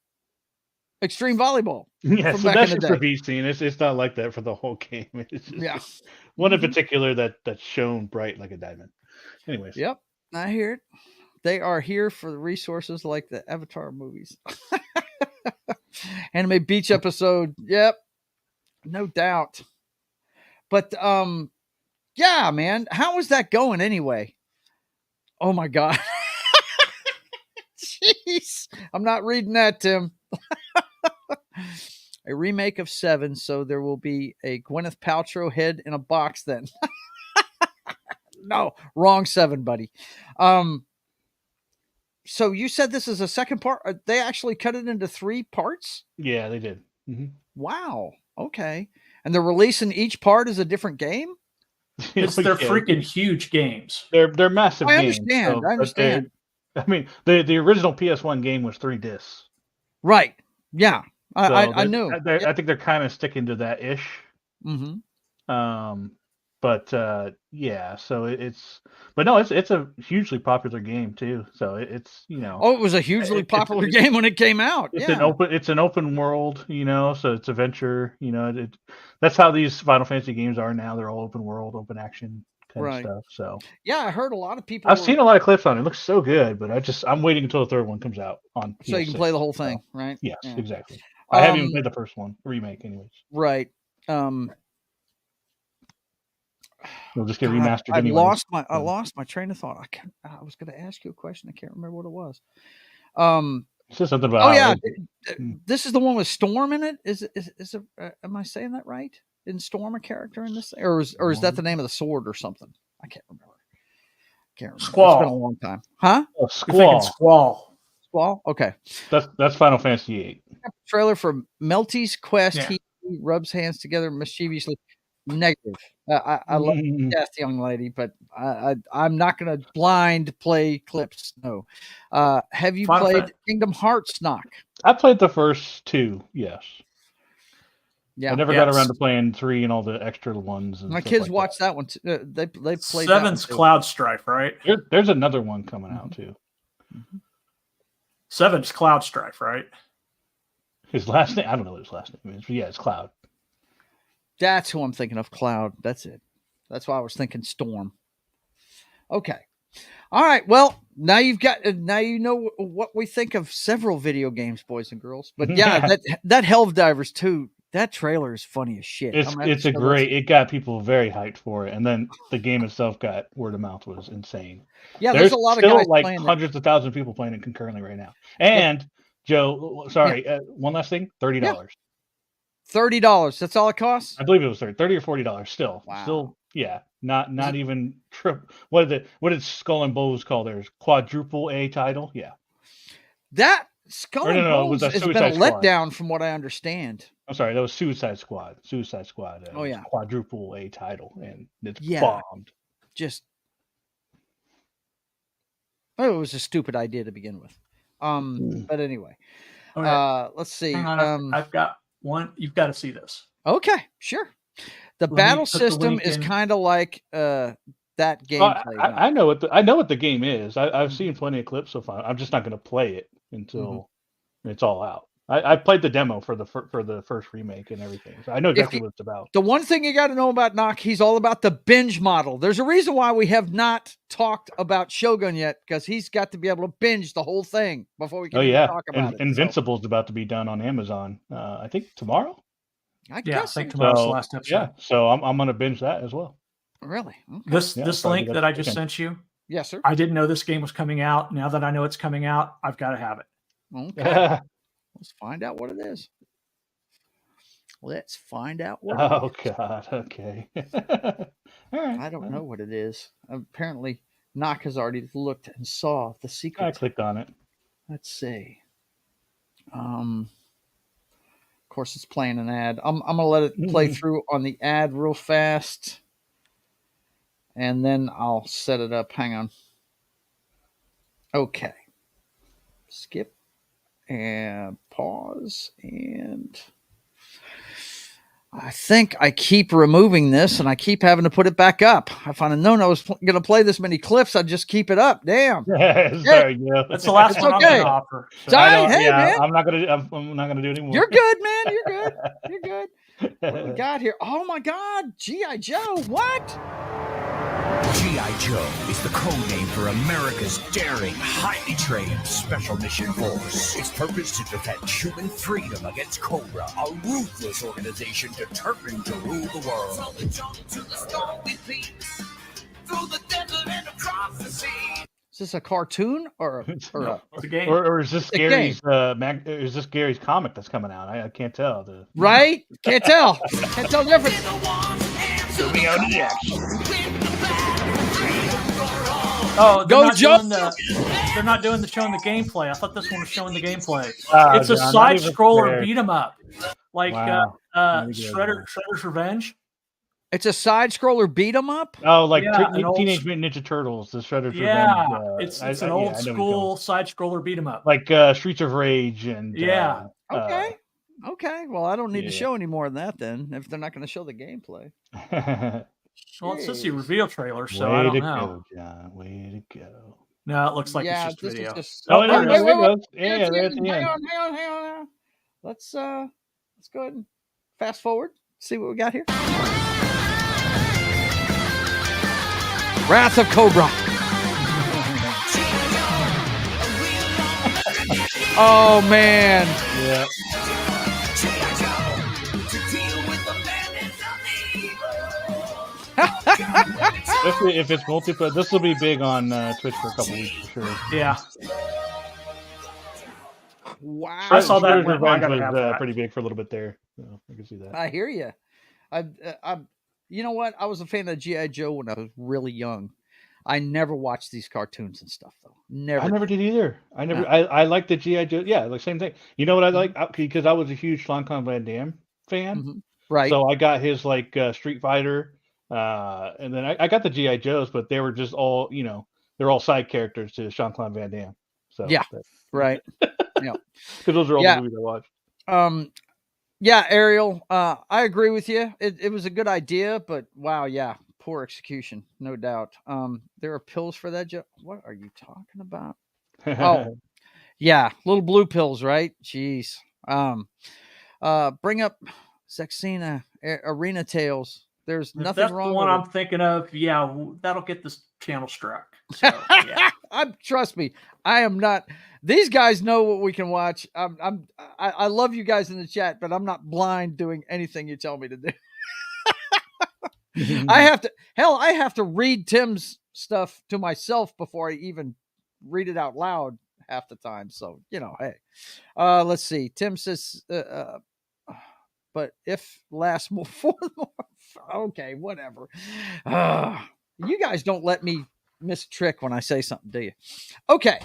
Extreme Volleyball. Yeah, from so back that's in the just for day. beach scene. It's not like that for the whole game. It's just Yeah. one in particular that's shown bright like a diamond. Anyways. Yep. I hear it. They are here for the resources like the Avatar movies. Anime beach episode. Yep. No doubt. But yeah, man. How is that going anyway? Oh my god. Jeez. I'm not reading that, Tim. A remake of 7, so there will be a Gwyneth Paltrow head in a box then. No, wrong 7, buddy. So you said this is a second part. They actually cut it into 3 parts? Yeah, they did. Wow. Okay. And they're releasing each part as a different game? It's their freaking huge games. They're massive I games. understand. I understand. I mean, the original PS1 game was 3 discs. Right. Yeah. So I knew. I think they're kind of sticking to that ish. Mm-hmm. But yeah, so it's a hugely popular game too. So it's Oh, it was a hugely popular game when it came out. It's an open world, so it's adventure. That's how these Final Fantasy games are now. They're all open world, open action kind of stuff. So yeah, I heard a lot of people. I've seen a lot of clips on it. It looks so good, but I'm waiting until the third one comes out on. So you can play the whole thing, so, right? Yes, Yeah. exactly. I haven't even played the first one, remake, anyways. Right. It'll just get remastered. I anyways. lost my train of thought. I was going to ask you a question. I can't remember what it was. It's just something about. Oh yeah, this is the one with Storm in it. Is it? Am I saying that right? Isn't Storm a character in this, or is that the name of the sword or something? I can't remember. Squall. It's been a long time, huh? Oh, Squall. Squall. Squall. Okay. That's Final Fantasy VIII. Trailer for Melty's Quest. Yeah. He rubs hands together mischievously. Negative. I love that young lady, but I'm not going to blind play clips. No. Have you played Kingdom Hearts, Knock? I played the first 2. Yes. Yeah. I never got around to playing 3 and all the extra ones. My kids watched that one too. They played 7's Cloud Strife, right? There's another one coming out too. 7's Cloud Strife, right? His last name, I don't know what his last name is, but yeah, it's Cloud. That's who I'm thinking of. Cloud. That's it. That's why I was thinking Storm. Okay. All right. Well, now you know what we think of several video games, boys and girls. But yeah, that Helldivers 2 That trailer is funny as shit. It's a great. It got people very hyped for it, and then the game itself got word of mouth was insane. Yeah, there's a lot of guys still like playing it. hundreds of thousands of people playing it concurrently right now. And Joe, sorry, one last thing: $30. $30. That's all it costs. I believe it was $30 or $40. Still, Wow. yeah, not even trip. What did Skull and Bones call theirs? Quadruple A title? Yeah. That Skull and Bones it was has been a letdown from what I understand. I'm sorry, that was Suicide Squad. Oh yeah, quadruple A title, and it's bombed. Just it was a stupid idea to begin with. But anyway, let's see. Hang on, I've got one. You've got to see this. Okay, sure. The battle system is kind of like that gameplay. I know what the game is. I've seen plenty of clips so far. I'm just not going to play it until it's all out. I played the demo for the first remake and everything, so I know exactly what it's about. The one thing you got to know about Nock, he's all about the binge model. There's a reason why we have not talked about Shogun yet, because he's got to be able to binge the whole thing before we can talk about it. Invincible's about to be done on Amazon. I think tomorrow. I think tomorrow's the last episode. Yeah, so I'm going to binge that as well. Really? Okay. This link that I just sent you. Yes, sir. I didn't know this game was coming out. Now that I know it's coming out, I've got to have it. Okay. Let's find out what it is. Let's find out what it is. Oh, God. Okay. All right. I don't know what it is. Apparently, Nock has already looked and saw the secret. I clicked on it. Let's see. Of course, it's playing an ad. I'm going to let it play through on the ad real fast. And then I'll set it up. Hang on. Okay. Skip. And pause, and I think I keep removing this, and I keep having to put it back up. If I'd have known I was going to play this many clips, I'd just keep it up. Damn. Sorry, yeah. That's the last one I'm going to offer. So. Hey, man. I'm not going to do it anymore. You're good, man. You're good. You're good. What do we got here? Oh my God, G.I. Joe. What? G.I. Joe is the code name for America's daring, highly trained special mission force. Its purpose to defend human freedom against Cobra, a ruthless organization determined to rule the world. From the jungle to the storm we please, through the desert and across the sea. Is this a cartoon or a game? Or is this Gary's is this Gary's comic that's coming out? I can't tell. Right? Can't tell. Can't tell the difference. Zooming out the action. Oh, they're not doing the showing the gameplay. I thought this one was showing the gameplay. It's a side scroller beat 'em up, like Shredder's Revenge. It's a side scroller beat 'em up. Oh, like Teenage Mutant Ninja Turtles, the Shredder's Revenge. It's an old school side scroller beat 'em up, like Streets of Rage and Okay. Well, I don't need to show any more than that then, if they're not going to show the gameplay. Well, it's just a reveal trailer, so I don't know. Go, John. Way to go. No, it looks like it's just video. There it is. Hang on. Let's go ahead and fast forward. See what we got here. Wrath of Cobra. Oh man. Yeah. If it's multiplayer, this will be big on Twitch for a couple weeks for sure. Yeah. Wow. I saw that Revenge was pretty big for a little bit there. So I can see that. I hear you. You know what? I was a fan of G.I. Joe when I was really young. I never watched these cartoons and stuff though. I never did either. I like the G.I. Joe. Yeah, like same thing. You know what I like? Because I was a huge Jean-Claude Van Damme fan. Mm-hmm. Right. So I got his like Street Fighter. And then I got the G.I. Joes, but they were just all, they're all side characters to Jean-Claude Van Damme. So yeah, right. Yeah, because those are all the movies I watched. Yeah, Ariel, I agree with you. It was a good idea, but wow, yeah, poor execution, no doubt. There are pills for that. What are you talking about? Oh, yeah, little blue pills, right? Jeez. Bring up Zexina Arena Tales. There's If nothing that's the wrong one with I'm thinking of, yeah, that'll get this channel struck. So, yeah. Trust me, I am not. These guys know what we can watch. I love you guys in the chat, but I'm not blind doing anything you tell me to do. I have to read Tim's stuff to myself before I even read it out loud half the time. So, hey, let's see. Tim says, but if lasts more, 4 more, okay, whatever. You guys don't let me miss a trick when I say something, do you? Okay.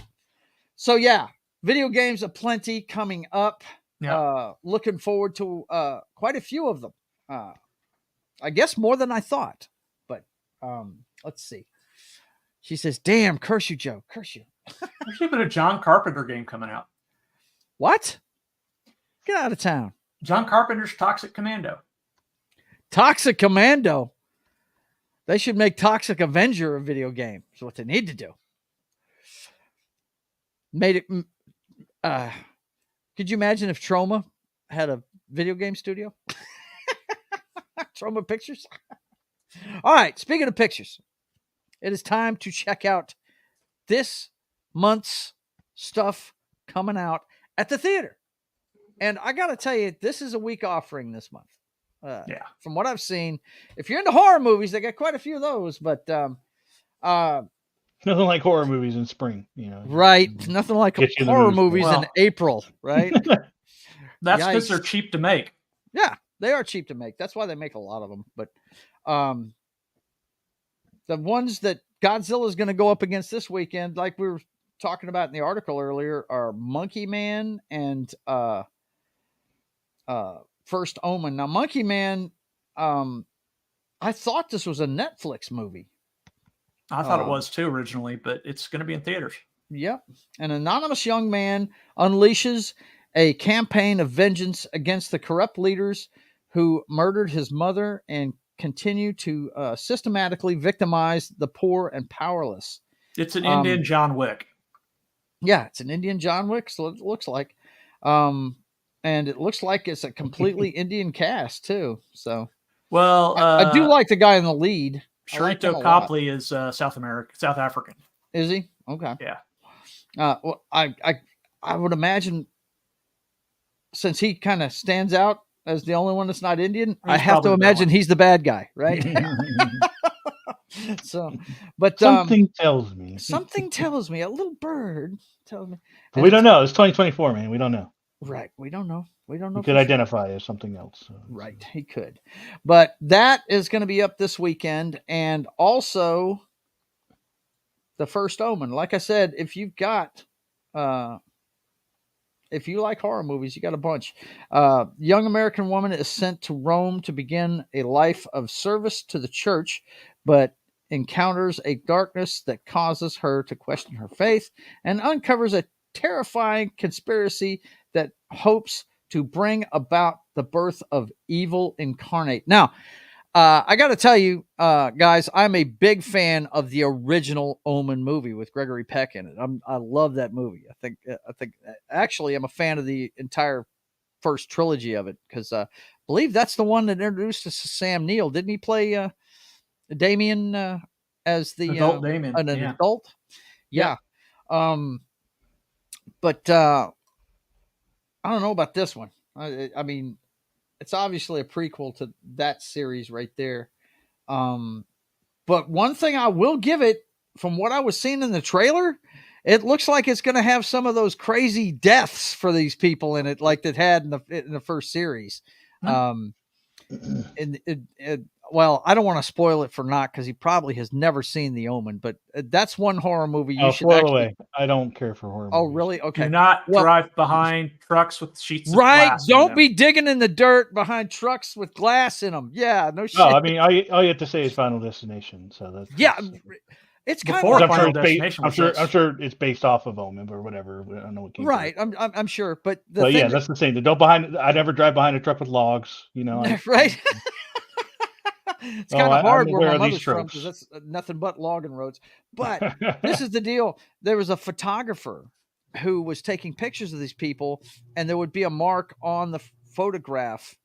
So yeah, video games aplenty coming up. Yeah. Looking forward to quite a few of them. I guess more than I thought. But let's see. She says, "Damn, curse you, Joe. Curse you." There's even a John Carpenter game coming out. What? Get out of town. John Carpenter's Toxic Commando. Toxic Commando. They should make Toxic Avenger a video game. That's what they need to do. Made it. Could you imagine if Troma had a video game studio? Troma Pictures. All right. Speaking of pictures, it is time to check out this month's stuff coming out at the theater. And I got to tell you, this is a weak offering this month. Yeah. From what I've seen, if you're into horror movies, they got quite a few of those, but nothing like horror movies in spring, Right. Nothing like horror movies in April, right? That's because they're cheap to make. Yeah, they are cheap to make. That's why they make a lot of them. But the ones that Godzilla is going to go up against this weekend, like we were talking about in the article earlier, are Monkey Man and First Omen. Now, Monkey Man, I thought this was a Netflix movie. I thought it was too originally, but it's going to be in theaters. Yep. An anonymous young man unleashes a campaign of vengeance against the corrupt leaders who murdered his mother and continue to systematically victimize the poor and powerless. It's an Indian John Wick. Yeah, it's an Indian John Wick, so it looks like. And it looks like it's a completely Indian cast, too. So, well, I do like the guy in the lead. Sharito Copley is South African. Is he? Okay. Yeah. Well, I would imagine, since he kind of stands out as the only one that's not Indian, I have to imagine he's the bad guy, right? So, but something tells me. Something tells me. A little bird tells me. But we don't know. It's 2024, man. We don't know. Right. We don't know. We don't know. He could identify as something else. So. Right. He could. But that is going to be up this weekend. And also the First Omen. Like I said, if you've got, if you like horror movies, you got a bunch. Young American woman is sent to Rome to begin a life of service to the church, but encounters a darkness that causes her to question her faith and uncovers a terrifying conspiracy that hopes to bring about the birth of evil incarnate. Now, I got to tell you, guys, I'm a big fan of the original Omen movie with Gregory Peck in it. I love that movie. I think actually I'm a fan of the entire first trilogy of it because I believe that's the one that introduced us to Sam Neill. Didn't he play Damien as the adult Damien? An adult? Yeah. But I don't know about this one. I mean, it's obviously a prequel to that series right there. But one thing I will give it, from what I was seeing in the trailer, it looks like it's going to have some of those crazy deaths for these people in it, like it had in the first series. Well, I don't want to spoil it for Knock because he probably has never seen The Omen, but that's one horror movie you should actually. Away. I don't care for horror movies. Oh, really? Okay. Do not drive behind trucks with sheets of right. glass. Don't be digging in the dirt behind trucks with glass in them. Yeah, no shit. No, I mean, all you have to say is Final Destination. So that's it's kind of Final Destination. I'm sure it's based off of Omen or whatever. I don't know what. Right. I'm sure, but yeah, that's the same. I never drive behind a truck with logs. Right. It's kind of hard where my mother's from because that's nothing but logging roads. But this is the deal. There was a photographer who was taking pictures of these people, and there would be a mark on the photograph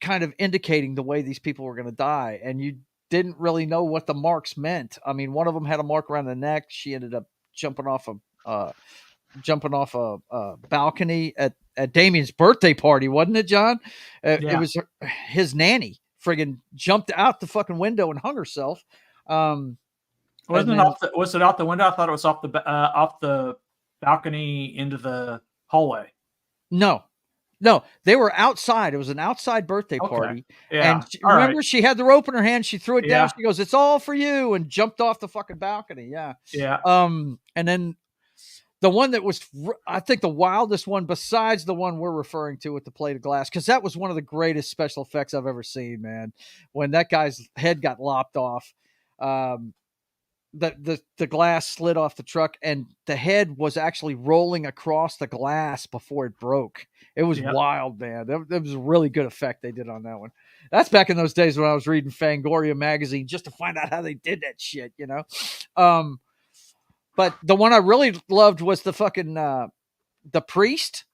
kind of indicating the way these people were going to die, and you didn't really know what the marks meant. I mean, one of them had a mark around the neck. She ended up jumping off a balcony at Damien's birthday party, wasn't it, John? It was his nanny friggin' jumped out the fucking window and hung herself. Was it out the window? I thought it was off the balcony into the hallway. No, they were outside. It was an outside birthday party. Yeah. And remember, she had the rope in her hand. She threw it down. Yeah. She goes, "It's all for you," and jumped off the fucking balcony. Yeah. Yeah. And then the one that was, I think, the wildest one, besides the one we're referring to with the plate of glass, because that was one of the greatest special effects I've ever seen, man. When that guy's head got lopped off, the glass slid off the truck, and the head was actually rolling across the glass before it broke. It was wild, man. That was a really good effect they did on that one. That's back in those days when I was reading Fangoria magazine just to find out how they did that shit, you know? But the one I really loved was the fucking the priest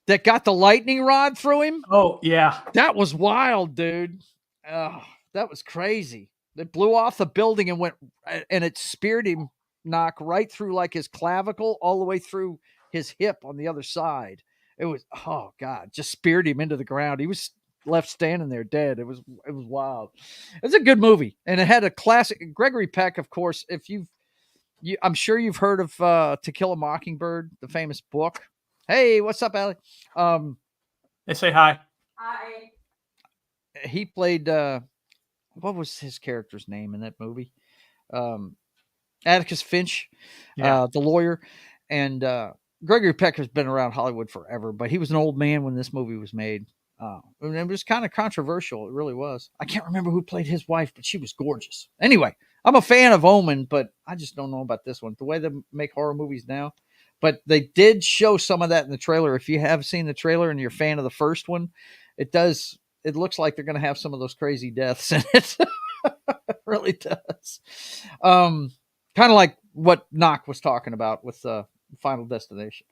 that got the lightning rod through him. Oh, yeah. That was wild, dude. Oh, that was crazy. It blew off the building and it speared him, knock right through like his clavicle, all the way through his hip on the other side. It was, oh God, just speared him into the ground. He was left standing there dead. It was wild. It's a good movie. And it had a classic Gregory Peck, of course. If I'm sure you've heard of To Kill a Mockingbird, the famous book. Hey, what's up, Allie? They say hi. Hi. He played what was his character's name in that movie? Atticus Finch, the lawyer. And Gregory Peck has been around Hollywood forever, but he was an old man when this movie was made. And it was kind of controversial. It really was. I can't remember who played his wife, but she was gorgeous. Anyway, I'm a fan of Omen, but I just don't know about this one. The way they make horror movies now. But they did show some of that in the trailer. If you have seen the trailer and you're a fan of the first one, it looks like they're going to have some of those crazy deaths in it. It really does. Kind of like what Knock was talking about with Final Destination.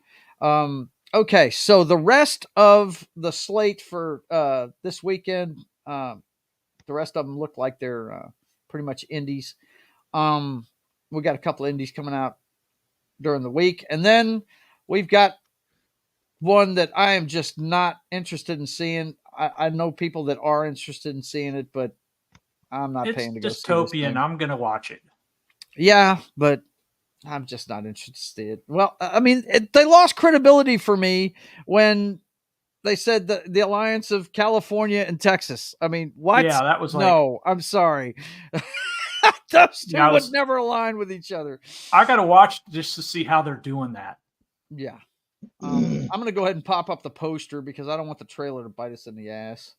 Okay, so the rest of the slate for this weekend, the rest of them look like they're pretty much indies. We got a couple of indies coming out during the week, and then we've got one that I am just not interested in seeing. I know people that are interested in seeing it, but I'm not paying to go see this dystopian. thing. I'm gonna watch it. Yeah, but I'm just not interested. Well, I mean, they lost credibility for me when they said the alliance of California and Texas. I mean, what? Yeah, that was like, no, I'm sorry. Those two would never align with each other. I got to watch just to see how they're doing that. Yeah. I'm going to go ahead and pop up the poster because I don't want the trailer to bite us in the ass.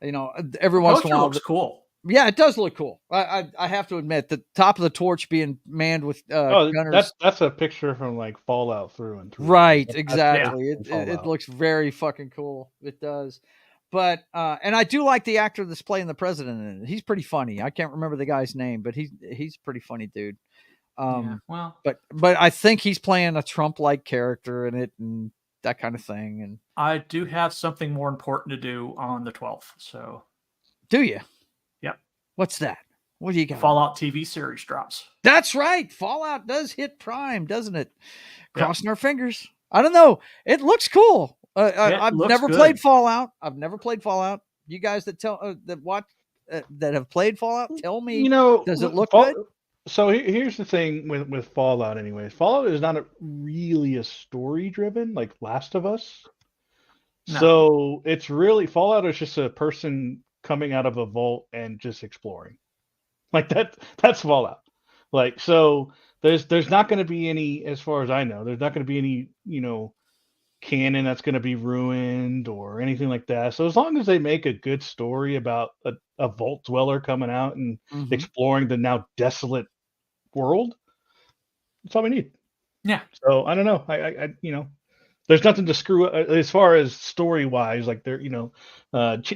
You know, every once in a while. Looks cool. Yeah, it does look cool. I have to admit, the top of the torch being manned with gunners. That's a picture from like Fallout through and through. Right, exactly. It looks very fucking cool. It does. But and I do like the actor that's playing the president in it. He's pretty funny. I can't remember the guy's name, but he's a pretty funny dude. Well, but I think he's playing a Trump-like character in it and that kind of thing. And I do have something more important to do on the 12th. So, do you? Yep. What's that? What do you got? Fallout TV series drops. That's right. Fallout does hit Prime, doesn't it? Crossing our fingers. I don't know. It looks cool. I've never played Fallout. You guys that that have played Fallout, tell me. You know, does it look good? So here's the thing with Fallout. Anyways, Fallout is not really a story driven like Last of Us. No. So it's really Fallout is just a person coming out of a vault and just exploring. Like that's Fallout. Like, so there's not going to be any, as far as I know, there's not going to be any, canon that's going to be ruined or anything like that. So as long as they make a good story about a vault dweller coming out and exploring the now desolate world, that's all we need. Yeah. So I don't know. I there's nothing to screw up as far as story wise. Like they're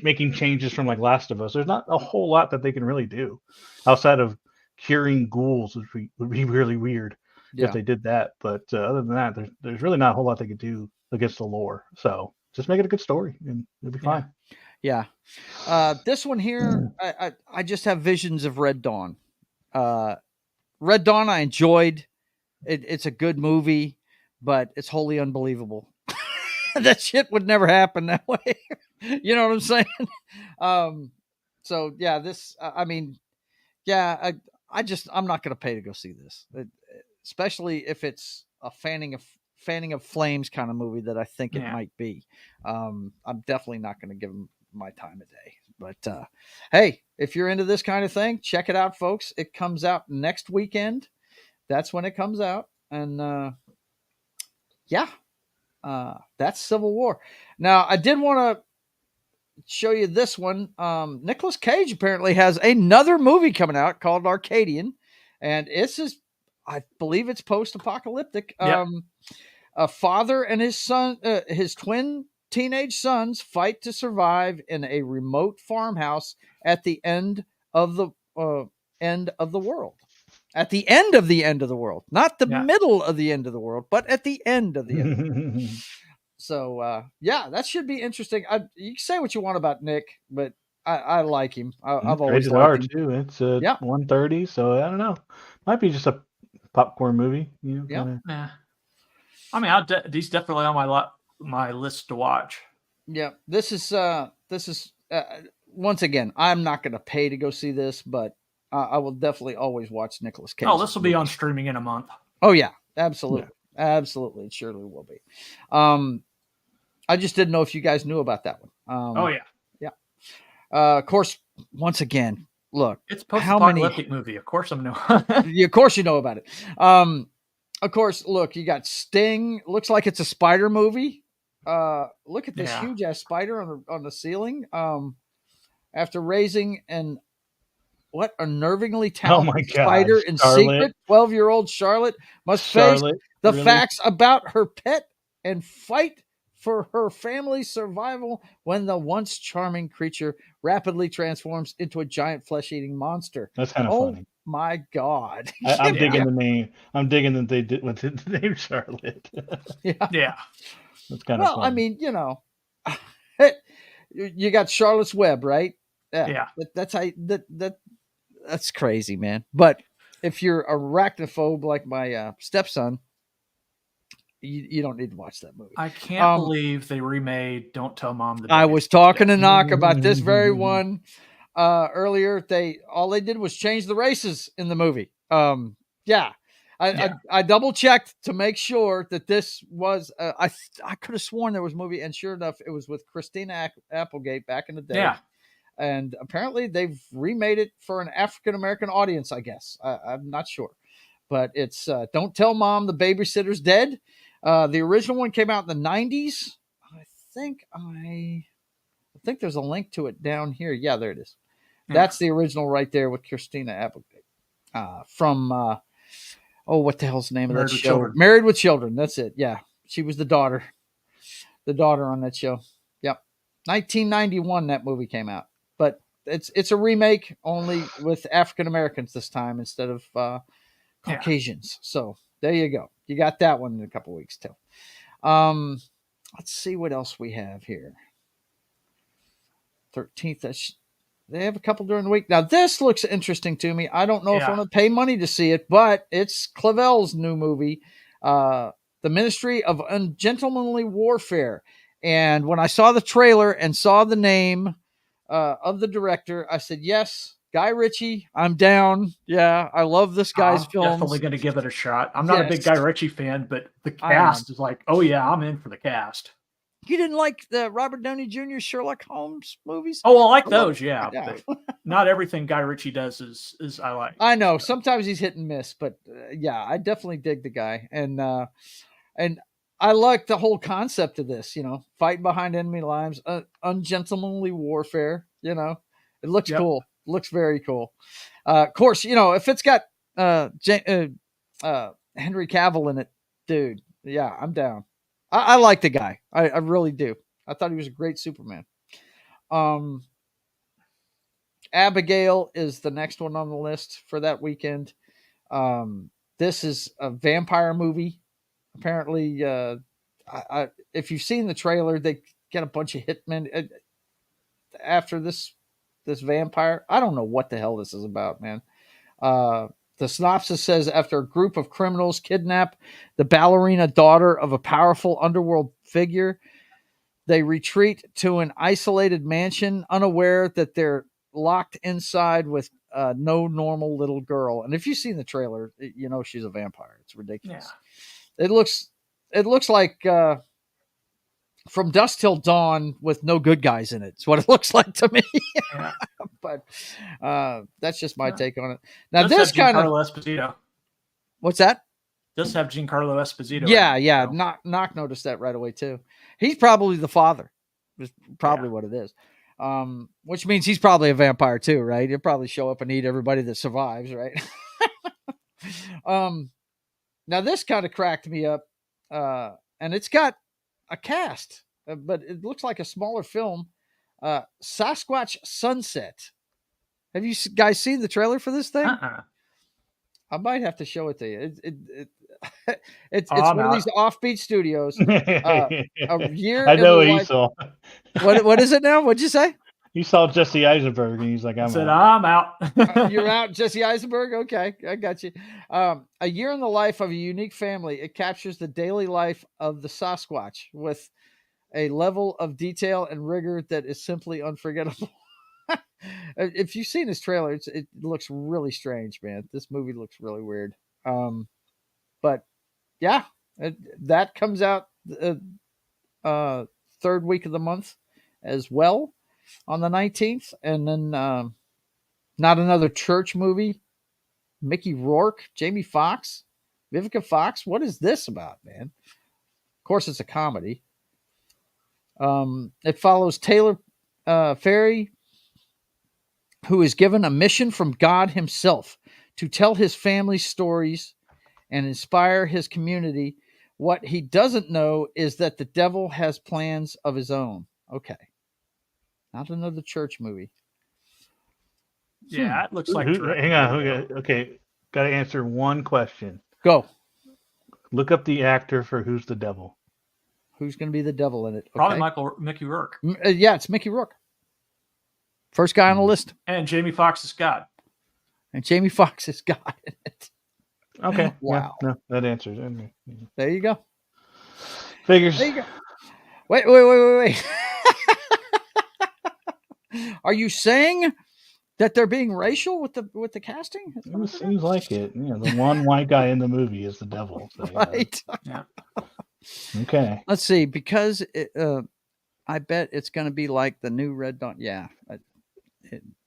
making changes from like Last of Us. There's not a whole lot that they can really do outside of curing ghouls, which would be really weird if they did that. But other than that, there's really not a whole lot they could do against the lore. So just make it a good story and it'll be fine. Yeah. This one here, I just have visions of Red Dawn. Red Dawn, I enjoyed. It's a good movie, but it's wholly unbelievable. That shit would never happen that way. You know what I'm saying? Um, so yeah, I mean, yeah, I'm not going to pay to go see this, especially if it's a fanning of flames kind of movie that I think it Yeah. might be. I'm definitely not going to give them my time of day. But hey, if you're into this kind of thing, check it out, folks. It comes out next weekend. That's when it comes out, and yeah, that's Civil War. Now, I did want to show you this one. Nicolas Cage apparently has another movie coming out called Arcadian, and I believe it's post-apocalyptic. Yep. A father and his twin teenage sons, fight to survive in a remote farmhouse at the end of the world. At the end of the world, not the middle of the end of the world, but at the end of the end. So yeah, that should be interesting. You can say what you want about Nick, but I like him. I've always rated liked R him. too. It's 130, so I don't know. Might be just a popcorn movie. Yeah. I mean, he's definitely on my list to watch. Yeah, this is once again, I'm not going to pay to go see this, but I will definitely always watch Nicolas Cage. Oh, this will be on streaming in a month. Oh yeah, absolutely, absolutely, it surely will be. I just didn't know if you guys knew about that one. Oh yeah, yeah. Of course, once again, look, it's post-apocalyptic movie. Of course, I'm know. Of course, you know about it. Of course, look, you got Sting. Looks like it's a spider movie. Look at this huge ass spider on the ceiling. After raising an unnervingly talented spider in secret, 12-year-old Charlotte must face the facts about her pet and fight for her family's survival when the once charming creature rapidly transforms into a giant flesh-eating monster. That's kind of funny. My God. I'm digging the name. I'm digging that they did with the name Charlotte. Yeah. That's kind of funny. I mean, you got Charlotte's Web, right? Yeah. That's how that's crazy, man. But if you're arachnophobe like my stepson, you don't need to watch that movie. I can't believe they remade Don't Tell Mom the Baby. I was talking to Knock about this very one earlier. All they did was change the races in the movie. I double checked to make sure that this was. I could have sworn there was a movie, and sure enough, it was with Christina Applegate back in the day. Yeah. And apparently they've remade it for an African American audience. I guess I'm not sure, but it's Don't Tell Mom the Babysitter's Dead. The original one came out in the 90s. I think there's a link to it down here. Yeah, there it is. That's the original right there with Christina Applegate from what the hell's the name of that show? Children. Married with Children. That's it. Yeah, she was the daughter on that show. Yep, 1991 that movie came out, but it's a remake only with African Americans this time instead of Caucasians. So there you go. You got that one in a couple weeks too. Let's see what else we have here. 13th. They have a couple during the week. Now this looks interesting to me. I don't know if I'm going to pay money to see it, but it's Clavel's new movie, The Ministry of Ungentlemanly Warfare. And when I saw the trailer and saw the name of the director, I said, yes, Guy Ritchie, I'm down. Yeah, I love this guy's films. Definitely going to give it a shot. I'm not a big Guy Ritchie fan, but the cast is like, oh yeah, I'm in for the cast. You didn't like the Robert Downey Jr. Sherlock Holmes movies? Oh, I like those, yeah. But not everything Guy Ritchie does is I like. I know. Sometimes he's hit and miss, but yeah, I definitely dig the guy. And I like the whole concept of this, fighting behind enemy lines, ungentlemanly warfare, it looks cool. Looks very cool. Of course, if it's got Henry Cavill in it, dude, yeah, I'm down. I like the guy. I really do. I thought he was a great Superman. Abigail is the next one on the list for that weekend. This is a vampire movie. Apparently, if you've seen the trailer, they get a bunch of hitmen. after this vampire. I don't know what the hell this is about, man. The synopsis says after a group of criminals kidnap the ballerina daughter of a powerful underworld figure, they retreat to an isolated mansion, unaware that they're locked inside with no normal little girl. And if you've seen the trailer, you know she's a vampire. It's ridiculous. Yeah. It looks like From Dusk Till Dawn with no good guys in it. It's what it looks like to me. Yeah. But that's just my take on it. Now this kind of Esposito. What's that? Does have Giancarlo Esposito. Yeah. Knock noticed that right away too. He's probably the father. Is probably what it is. Which means he's probably a vampire too, right? He'll probably show up and eat everybody that survives, right? Now this kind of cracked me up, and it's got a cast, but it looks like a smaller film. Sasquatch Sunset. Have you guys seen the trailer for this thing? I might have to show it to you. It's one of these offbeat studios. A year. I know what you saw. What is it now? What'd you say? You saw Jesse Eisenberg, and he's like, "I'm out." You're out, Jesse Eisenberg. Okay, I got you. A year in the life of a unique family. It captures the daily life of the Sasquatch with a level of detail and rigor that is simply unforgettable. If you've seen this trailer, it looks really strange, man. This movie looks really weird. But yeah, that comes out third week of the month as well on the 19th. And then Not Another Church movie. Mickey Rourke, Jamie Foxx, Vivica Fox. What is this about, man? Of course, it's a comedy. It follows Taylor Ferry, who is given a mission from God himself to tell his family's stories and inspire his community. What he doesn't know is that the devil has plans of his own. Okay. Not Another Church movie. Yeah, it looks like. Hang on. Okay. Got to answer one question. Go. Look up the actor for Who's the Devil. Who's going to be the devil in it? Okay. Probably Mickey Rourke. Yeah, it's Mickey Rourke. First guy on the list. And Jamie Foxx is God. And Jamie Foxx is God in it. Okay. Wow. Yeah, no, that answers it. There you go. Figures. There you go. Wait. Are you saying that they're being racial with the casting? It seems like it. Yeah, the one white guy in the movie is the devil. So, right. Yeah. Okay. Let's see. Because I bet it's going to be like the new Red Dawn. Yeah.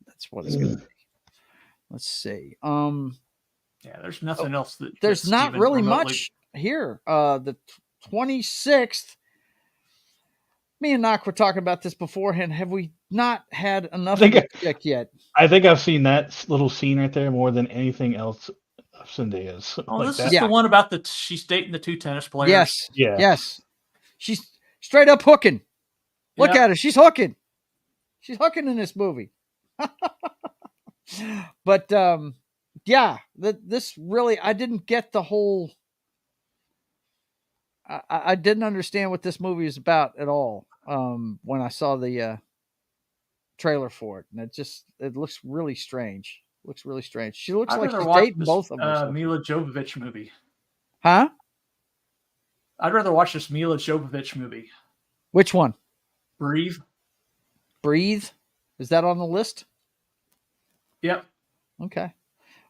That's what it's going to be. Let's see. Yeah, there's nothing else that there's not really much here. The 26th. Me and Knock were talking about this beforehand. Have we not had enough of chick yet? I think I've seen that little scene right there more than anything else of Zendaya's. Oh, like this is the one about she's dating the two tennis players. Yes. Yeah. Yes. She's straight up hooking. Look at her. She's hooking. She's hooking in this movie. But yeah, this really, I didn't get the whole. I didn't understand what this movie is about at all when I saw the trailer for it, and it looks really strange. Looks really strange. She looks like she's dating both of them. Mila Jovovich movie. Huh? I'd rather watch this Mila Jovovich movie. Which one? Breathe. Breathe? Is that on the list? Yep. Okay.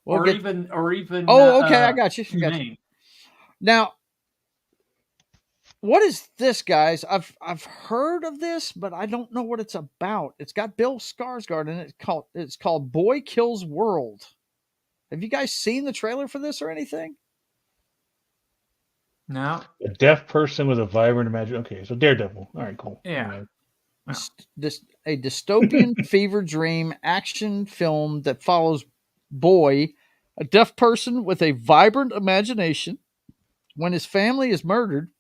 Or even. Oh, okay. I got you. Now, what is this, guys? I've heard of this, but I don't know what it's about. It's got Bill Skarsgård in it. It's called Boy Kills World. Have you guys seen the trailer for this or anything? No. A deaf person with a vibrant imagination. Okay, so Daredevil. All right, cool. Yeah. Anyway. A dystopian fever dream action film that follows Boy, a deaf person with a vibrant imagination. When his family is murdered,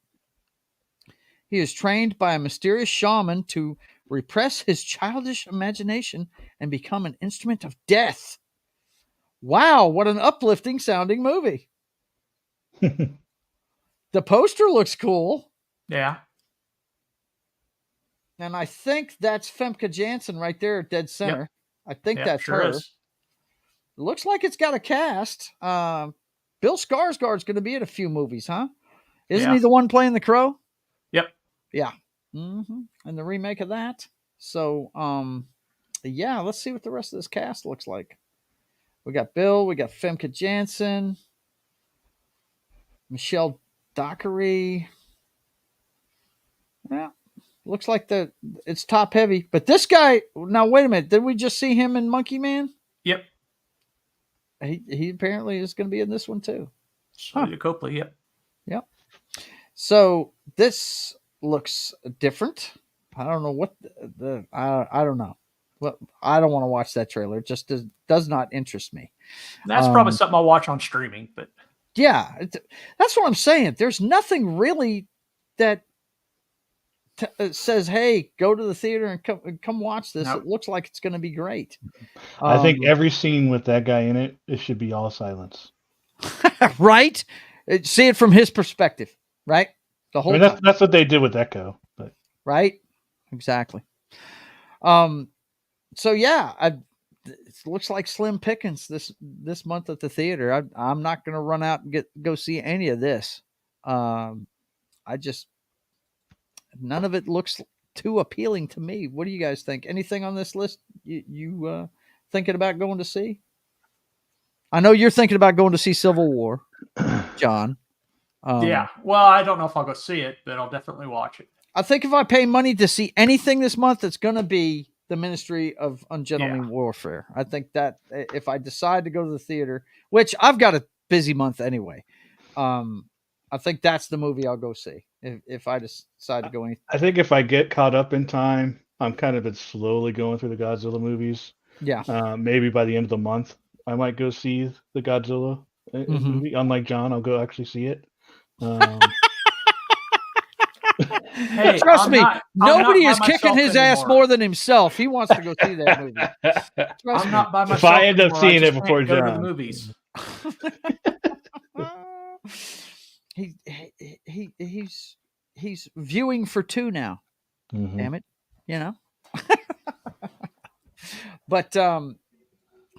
he is trained by a mysterious shaman to repress his childish imagination and become an instrument of death. Wow, what an uplifting sounding movie. The poster looks cool. Yeah. And I think that's Femke Janssen right there at dead center. I think Yep, that's sure her. is. Looks like it's got a cast. Bill Skarsgård's going to be in a few movies, huh? Isn't Yeah. he the one playing the Crow? Yep. Yeah. And the remake of that. So, yeah, let's see what the rest of this cast looks like. We got Bill, we got Femke Janssen, Michelle Dockery. Yeah, looks like it's top heavy. But this guy, now wait a minute, did we just see him in Monkey Man? Yep. He apparently is going to be in this one too. Copley, yep. Yep. So this looks different. I don't know what I don't know. Well, I don't want to watch that trailer. It just does not interest me. That's probably something I'll watch on streaming. But yeah, that's what I'm saying. There's nothing really that says, "Hey, go to the theater and come watch this." Nope. It looks like it's going to be great. I think every scene with that guy in it should be all silence. Right? See it from his perspective, right? The whole time. That's what they did with Echo, but right? Exactly. So yeah, it looks like slim pickings this month at the theater. I'm not going to run out and go see any of this. None of it looks too appealing to me. What do you guys think? Anything on this list you thinking about going to see? I know you're thinking about going to see Civil War, John. Yeah. Well, I don't know if I'll go see it, but I'll definitely watch it. I think if I pay money to see anything this month, it's going to be the Ministry of Ungentlemanly Warfare. I think that if I decide to go to the theater, which I've got a busy month anyway, I think that's the movie I'll go see if I decide to go. I think if I get caught up in time, I'm kind of been slowly going through the Godzilla movies. Yeah. Maybe by the end of the month, I might go see the Godzilla movie. Unlike John, I'll go actually see it. Hey, trust me, nobody is kicking his ass more than himself. He wants to go see that movie. I'm not by myself. If I end up anymore, seeing I it just before can't go to the John. movies. He's viewing for two now. Mm-hmm. Damn it, you know. But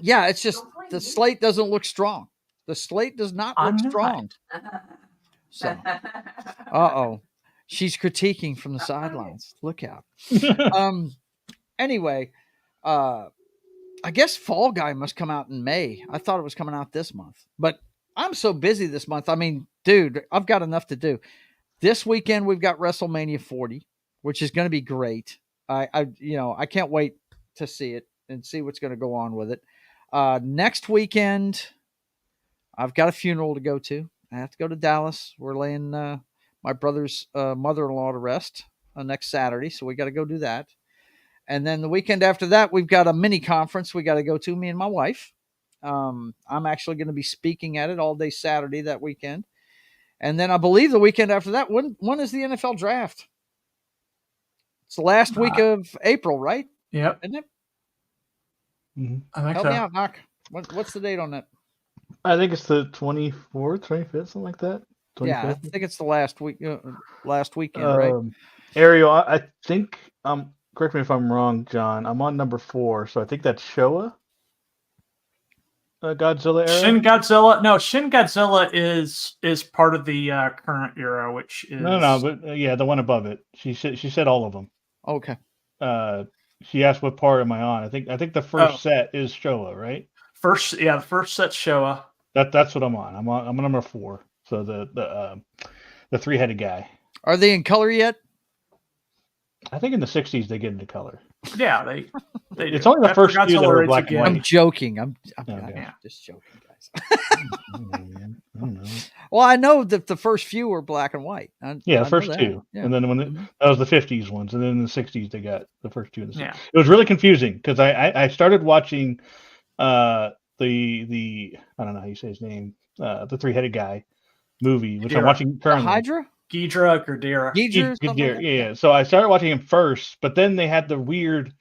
yeah, it's just the slate doesn't look strong. The slate does not look strong. So, she's critiquing from the sidelines. Look out. Anyway, I guess Fall Guy must come out in May. I thought it was coming out this month, but I'm so busy this month. I mean, dude, I've got enough to do. This weekend we've got WrestleMania 40, which is going to be great. I can't wait to see it and see what's going to go on with it. Next weekend, I've got a funeral to go to. I have to go to Dallas. We're laying my brother's mother-in-law to rest next Saturday, so we got to go do that. And then the weekend after that, we've got a mini conference we got to go to, me and my wife. I'm actually going to be speaking at it all day Saturday that weekend. And then I believe the weekend after that, when is the NFL draft? It's the last week of April, right? Yep. Isn't it? Mm-hmm. I think Help so. me out, Knock. What's the date on that? I think it's the 24th, 25th, something like that. 25th? Yeah, I think it's the last weekend, right? Ariel, I think, correct me if I'm wrong, John, I'm on number 4, so I think that's Showa? Godzilla era? Shin Godzilla. No, Shin Godzilla is part of the current era, which is No, but yeah, the one above it. She said all of them. Okay. She asked what part am I on. I think the first set is Showa, right? the first set's Showa. That's what I'm on. I'm on number 4. So the 3-headed guy. Are they in color yet? I think in the 60s they get into color. Yeah, they It's do. only the After first few that Godzilla were Raids black and Again. white. I'm joking. I'm Okay. just joking, guys. I don't know. Well, I know that the first few were black and white. The first 2, yeah. and then that was the 50s ones, and then in the 60s they got the first 2 of the 60s. Yeah. It was really confusing because I started watching the I don't know how you say his name, the 3-headed guy movie, which I'm watching currently. Hydra? Ghidra, Gerdira. Yeah. So I started watching him first, but then they had the weird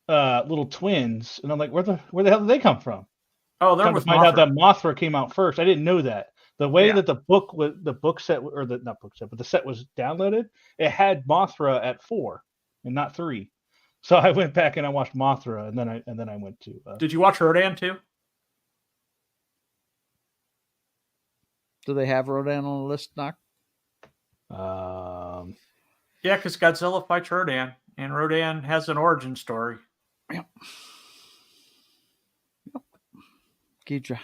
little twins, and I'm like, where the hell did they come from? Oh, they're Come to with find out Mothra. that Mothra came out first. I didn't know that. The way that the book set, or the not book set, but the set was downloaded, it had Mothra at 4. and not 3. So I went back and I watched Mothra, and then I went to. Did you watch Rodan too? Do they have Rodan on the list, Knock? Yeah, because Godzilla fights Rodan, and Rodan has an origin story. Yep. Ghidorah.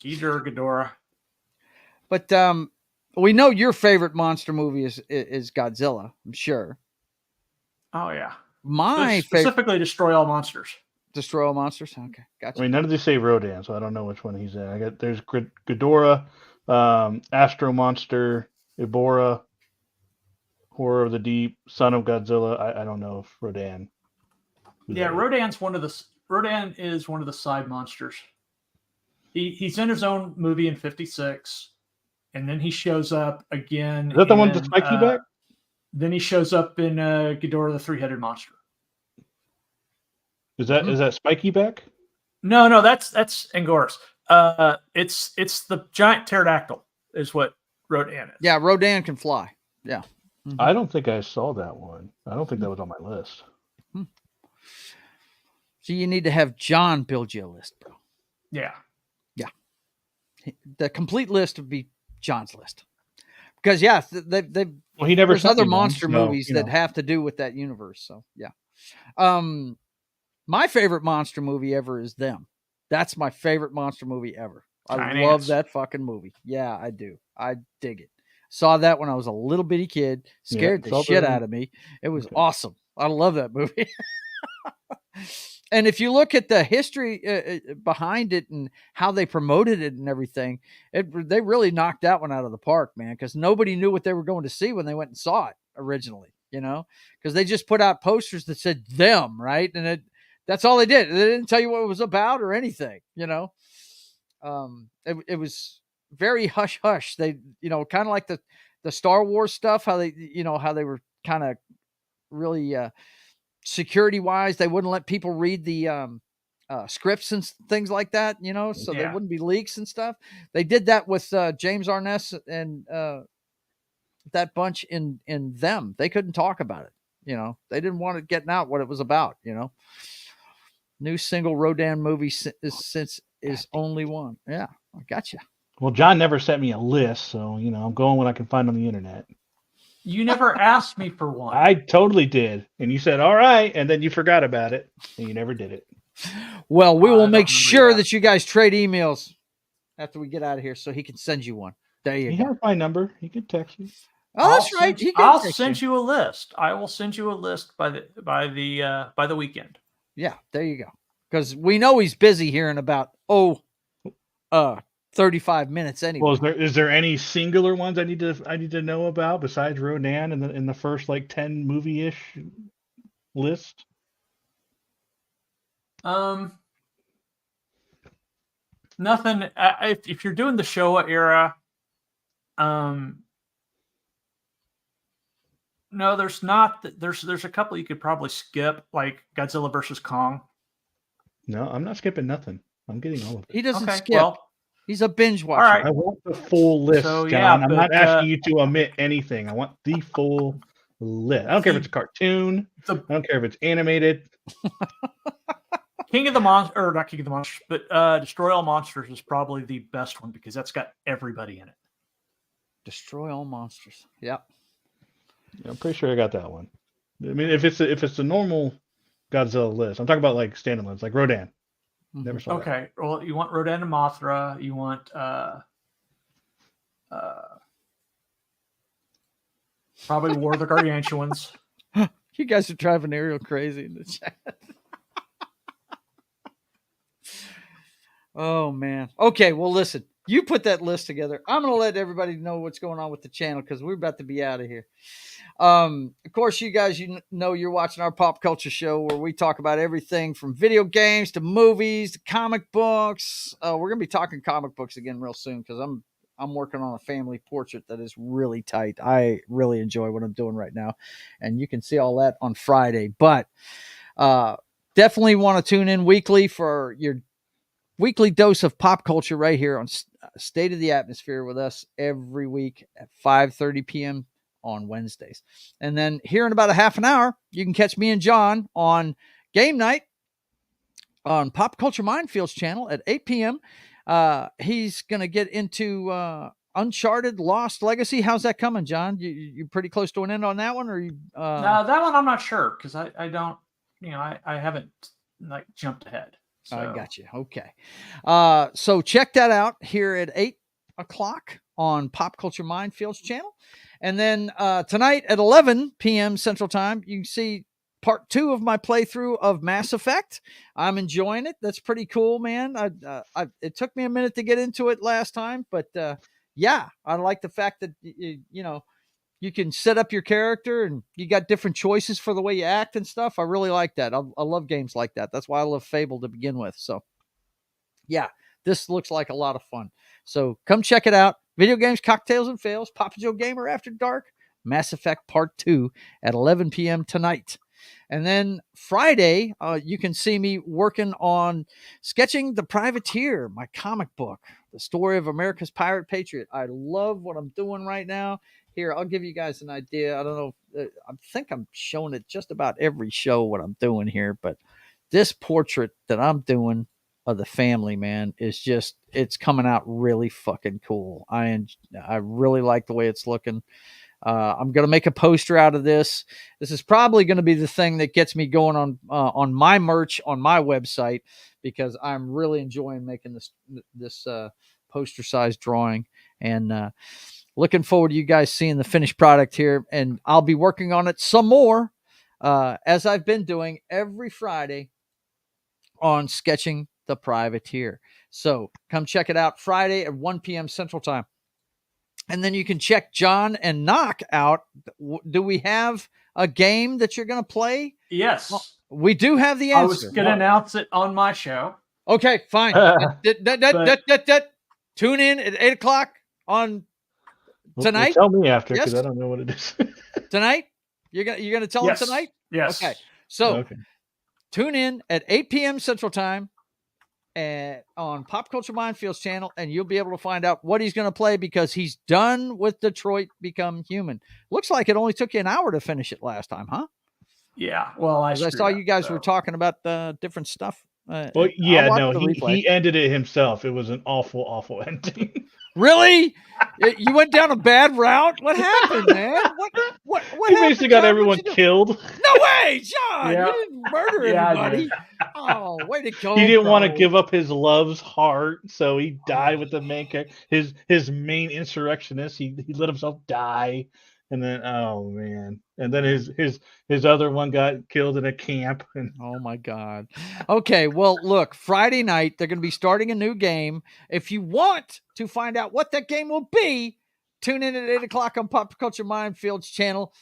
Ghidorah. But we know your favorite monster movie is Godzilla, I'm sure. Oh yeah. My specifically favorite, Destroy All Monsters. Destroy All Monsters. Okay, gotcha. I mean, none of these say Rodan, so I don't know which one he's in. There's Ghidorah, Astro Monster, Ibora, Horror of the Deep, Son of Godzilla. I don't know if Rodan. Yeah, Rodan is one of the side monsters. He's in his own movie in '56, and then he shows up again. Is that the one with the spiky back? Then he shows up in Ghidorah the Three-Headed Monster. Is that spiky back? No, that's Angoras. It's the giant pterodactyl is what Rodan is. Yeah, Rodan can fly. Yeah. Mm-hmm. I don't think I saw that one. I don't think that was on my list. So you need to have John build you a list, bro. Yeah. The complete list would be John's list. Because, yeah, he never there's other monster one, movies that have to do with that universe. So, yeah. My favorite monster movie ever is Them. That's my favorite monster movie ever. I love that fucking movie. Yeah, I do. I dig it. Saw that when I was a little bitty kid. Scared the shit out of me. It was awesome. I love that movie. And if you look at the history behind it and how they promoted it and everything, they really knocked that one out of the park, man, because nobody knew what they were going to see when they went and saw it originally, because they just put out posters that said Them, right? And that's all they did. They didn't tell you what it was about or anything, It was very hush-hush. They, kind of like the Star Wars stuff, how they were kind of really security wise, they wouldn't let people read the scripts and things like that, so there wouldn't be leaks and stuff. They did that with James Arness and that bunch in Them. They couldn't talk about it. They didn't want it getting out what it was about. New single Rodan movie since is only one. Yeah, I gotcha. Well, John never sent me a list, so I'm going what I can find on the internet. You never asked me for one. I totally did. And you said, all right. And then you forgot about it. And you never did it. Well, we will make sure that you guys trade emails after we get out of here so he can send you one. There you go. He has my number. He can text me. Oh, that's right. I'll send you a list. I will send you a list by the weekend. Yeah, there you go. Because we know he's busy here in about 35 minutes anyway. Well, is there any singular ones I need to know about besides Rodan in the first 10 movie-ish list? Nothing. If you're doing the Showa era, no, there's not. There's a couple you could probably skip, like Godzilla versus Kong. No, I'm not skipping nothing. I'm getting all of it. He doesn't skip. Well, he's a binge watcher. All right. I want the full list, John. I'm not asking you to omit anything. I want the full list. I don't care if it's a cartoon. I don't care if it's animated. King of the Monsters, or not King of the Monsters, but Destroy All Monsters is probably the best one because that's got everybody in it. Destroy All Monsters. Yep. Yeah, I'm pretty sure I got that one. I mean, if it's a normal Godzilla list, I'm talking about standalones, like Rodan. Never saw that. Okay, well, you want Rodan and Mothra. You want probably War of the Gargantuans. You guys are driving Ariel crazy in the chat. Oh, man. Okay, well, listen. You put that list together. I'm going to let everybody know what's going on with the channel because we're about to be out of here. Of course, you guys, you're watching our pop culture show where we talk about everything from video games to movies to comic books. We're going to be talking comic books again real soon because I'm working on a family portrait that is really tight. I really enjoy what I'm doing right now, and you can see all that on Friday. But definitely want to tune in weekly for your weekly dose of pop culture right here on State of the Atmosphere with us every week at 5:30 p.m. on Wednesdays. And then here in about a half an hour, you can catch me and John on game night on Pop Culture Minefields channel at 8 p.m. He's going to get into Uncharted Lost Legacy. How's that coming, John? You pretty close to an end on that one, or you? That one I'm not sure because I don't, I haven't like jumped ahead. So. I got you. Okay. So check that out here at 8 o'clock on Pop Culture Minefields channel. And then tonight at 11 p.m. Central Time, you can see part 2 of my playthrough of Mass Effect. I'm enjoying it. That's pretty cool, man. It took me a minute to get into it last time, but yeah, I like the fact that, you can set up your character and you got different choices for the way you act and stuff. I really like that. I love games like that. That's why I love Fable to begin with. So yeah, this looks like a lot of fun. So come check it out. Video Games, Cocktails, and Fails, Papa Joe Gamer After Dark, Mass Effect Part 2 at 11 p.m. tonight. And then Friday, you can see me working on sketching The Privateer, my comic book, the story of America's pirate patriot. I love what I'm doing right now. Here, I'll give you guys an idea. I don't know. I think I'm showing it just about every show what I'm doing here. But this portrait that I'm doing of the family, man, is just, it's coming out really fucking cool. I really like the way it's looking. I'm going to make a poster out of this. This is probably going to be the thing that gets me going on my merch on my website, because I'm really enjoying making this poster size drawing, and looking forward to you guys seeing the finished product here. And I'll be working on it some more, as I've been doing every Friday on sketching The Privateer. So come check it out Friday at 1 p.m. Central Time. And then you can check John and Knock out. Do we have a game that you're going to play? Yes. Well, we do have the answer. I was going to announce it on my show. Okay, fine. Tune in at 8 o'clock on tonight. Well, tell me after, because I don't know what it is. Tonight? You're gonna tell them tonight? Yes. Okay. So tune in at 8 p.m. Central Time on Pop Culture Minefields channel, and you'll be able to find out what he's going to play, because he's done with Detroit Become Human. Looks like it only took you an hour to finish it last time, huh? Yeah. Well, I saw you guys were talking about different stuff. Well, yeah, no, he ended it himself. It was an awful, awful ending. Really? You went down a bad route? What happened, man? What He basically got everyone killed. No way, John! You didn't murder everybody. Oh, way to go! He didn't want to give up his love's heart, so he died with the main character. His main insurrectionist. He let himself die, and then oh man, and then his other one got killed in a camp. And oh my god. Okay, well look, Friday night they're going to be starting a new game. If you want to find out what that game will be, tune in at 8 o'clock on Pop Culture Minefields channel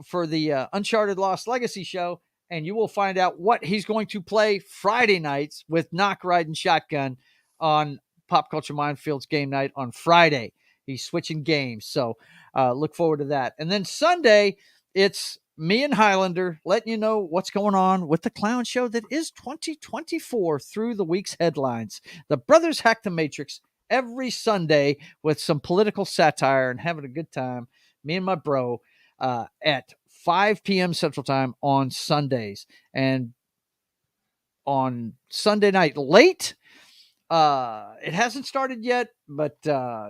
for the Uncharted Lost Legacy show, and you will find out what he's going to play Friday nights with Knock Riding Shotgun on Pop Culture Minefields game night on Friday. He's switching games, so look forward to that. And then Sunday, it's me and Highlander letting you know what's going on with the clown show that is 2024 through the week's headlines. The Brothers Hack the Matrix every Sunday with some political satire and having a good time. Me and my bro at 5 p.m. Central Time on Sundays. And on Sunday night late, it hasn't started yet, but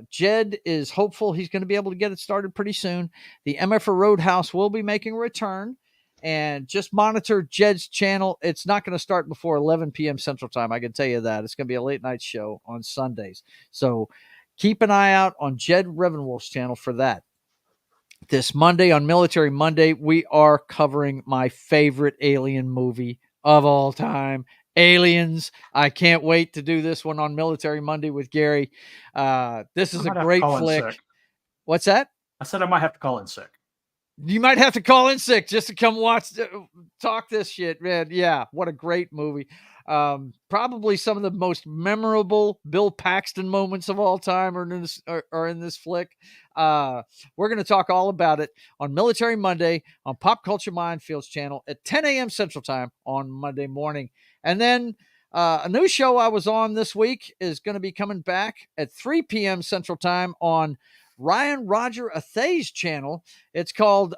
Jed is hopeful he's going to be able to get it started pretty soon. The MFR Roadhouse will be making a return, and just monitor Jed's channel. It's not going to start before 11 p.m. Central Time. I can tell you that. It's going to be a late night show on Sundays. So keep an eye out on Jed Revenwolf's channel for that. This Monday, on Military Monday, we are covering my favorite alien movie of all time, Aliens. I can't wait to do this one on Military Monday with Gary. This is a great flick. What's that? I said I might have to call in sick. You might have to call in sick just to come talk this shit, man. Yeah, what a great movie. Probably some of the most memorable Bill Paxton moments of all time are in this flick. We're going to talk all about it on Military Monday on Pop Culture Minefields channel at 10 a.m. Central Time on Monday morning. And then a new show I was on this week is going to be coming back at 3 p.m. Central Time on Ryan Roger Athay's channel. It's called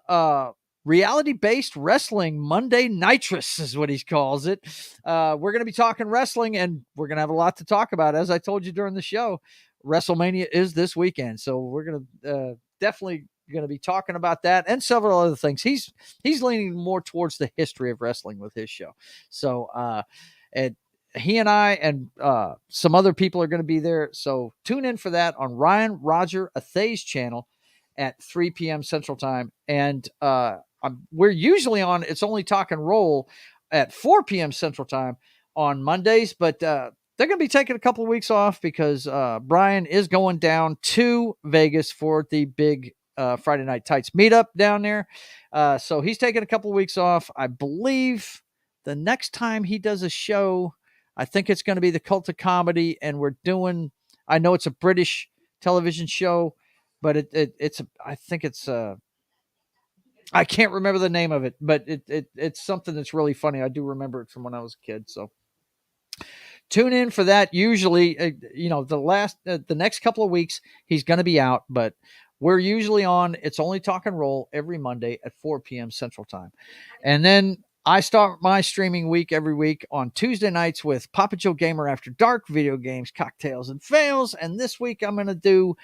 Reality-Based Wrestling Monday Nitrous is what he calls it. We're going to be talking wrestling, and we're going to have a lot to talk about. As I told you during the show, WrestleMania is this weekend, so we're going to definitely going to be talking about that and several other things. He's leaning more towards the history of wrestling with his show. So and he and I and some other people are going to be there. So tune in for that on Ryan Roger Athay's channel at 3 p.m. Central Time. And we're usually on It's Only Talk and Roll at 4 p.m. Central Time on Mondays, but they're going to be taking a couple of weeks off because Brian is going down to Vegas for the big Friday Night Tights meetup down there. So he's taking a couple of weeks off. I believe the next time he does a show, I think it's going to be the Cult of Comedy, and I know it's a British television show, but I think it's I can't remember the name of it, but it's something that's really funny. I do remember it from when I was a kid. So tune in for that. Usually, the next couple of weeks he's going to be out, but we're usually on It's Only Talk and Roll every Monday at 4 p.m. Central Time. And then I start my streaming week every week on Tuesday nights with Papa Joe Gamer After Dark, video games, cocktails, and fails. And this week I'm going to do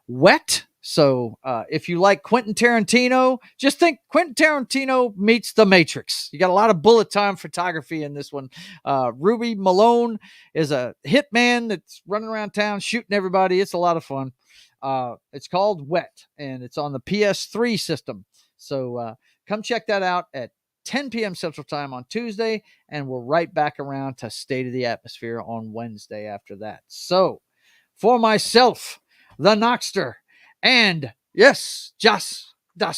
Wet. So if you like Quentin Tarantino, just think Quentin Tarantino meets The Matrix. You got a lot of bullet time photography in this one. Ruby Malone is a hitman that's running around town shooting everybody. It's a lot of fun. It's called Wet, and it's on the PS3 system. So come check that out at 10 p.m. Central Time on Tuesday, and we're right back around to State of the Atmosphere on Wednesday after that. So for myself, the Knockster, and yes, Das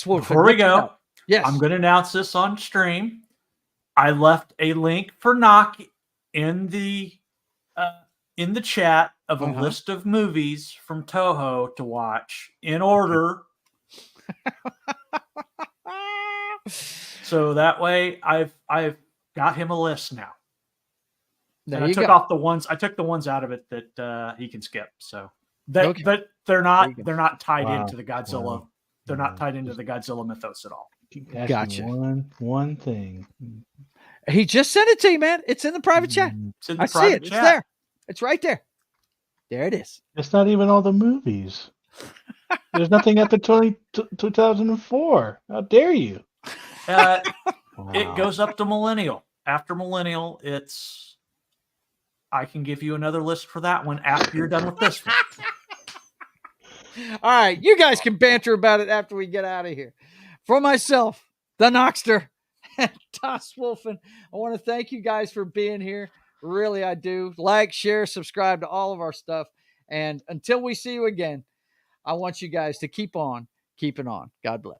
Wolf. Before we go, yes, I'm going to announce this on stream. I left a link for Knock in the chat of a list of movies from Toho to watch in order. So that way I've got him a list now. And I took off the ones out of it that he can skip. So but they're not tied into the Godzilla. Wow. They're not tied into the Godzilla mythos at all. Gotcha. One thing. He just sent it to you, man. It's in the private chat. It's in the private chat. It's there. It's right there. There it is. It's not even all the movies. There's nothing after 2004. How dare you? Wow. It goes up to Millennial. After Millennial, I can give you another list for that one after you're done with this one. All right. You guys can banter about it after we get out of here. For myself, the Knockster, and Das Wolfen, I want to thank you guys for being here. Really, I do. Like, share, subscribe to all of our stuff. And until we see you again, I want you guys to keep on keeping on. God bless.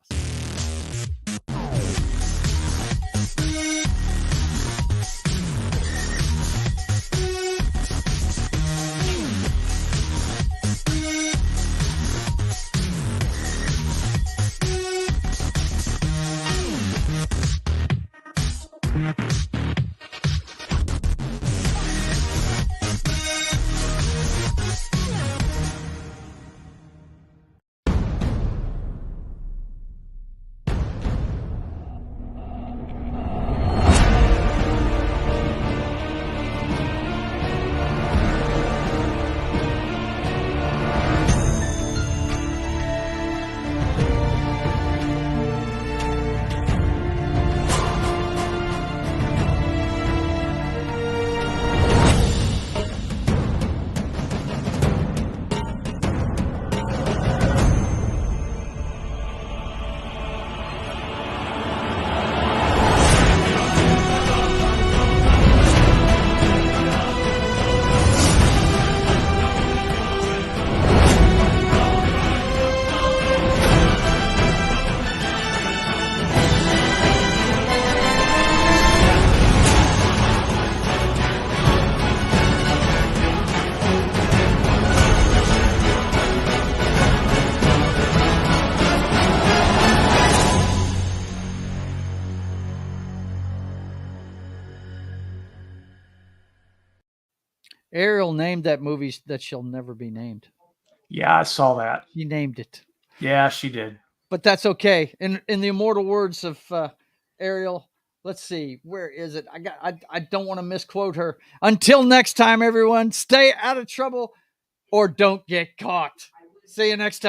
Ariel named that movie that shall never be named. Yeah, I saw that. He named it. Yeah, she did. But that's okay. In the immortal words of Ariel, let's see, where is it? I don't want to misquote her. Until next time, everyone, stay out of trouble or don't get caught. See you next time.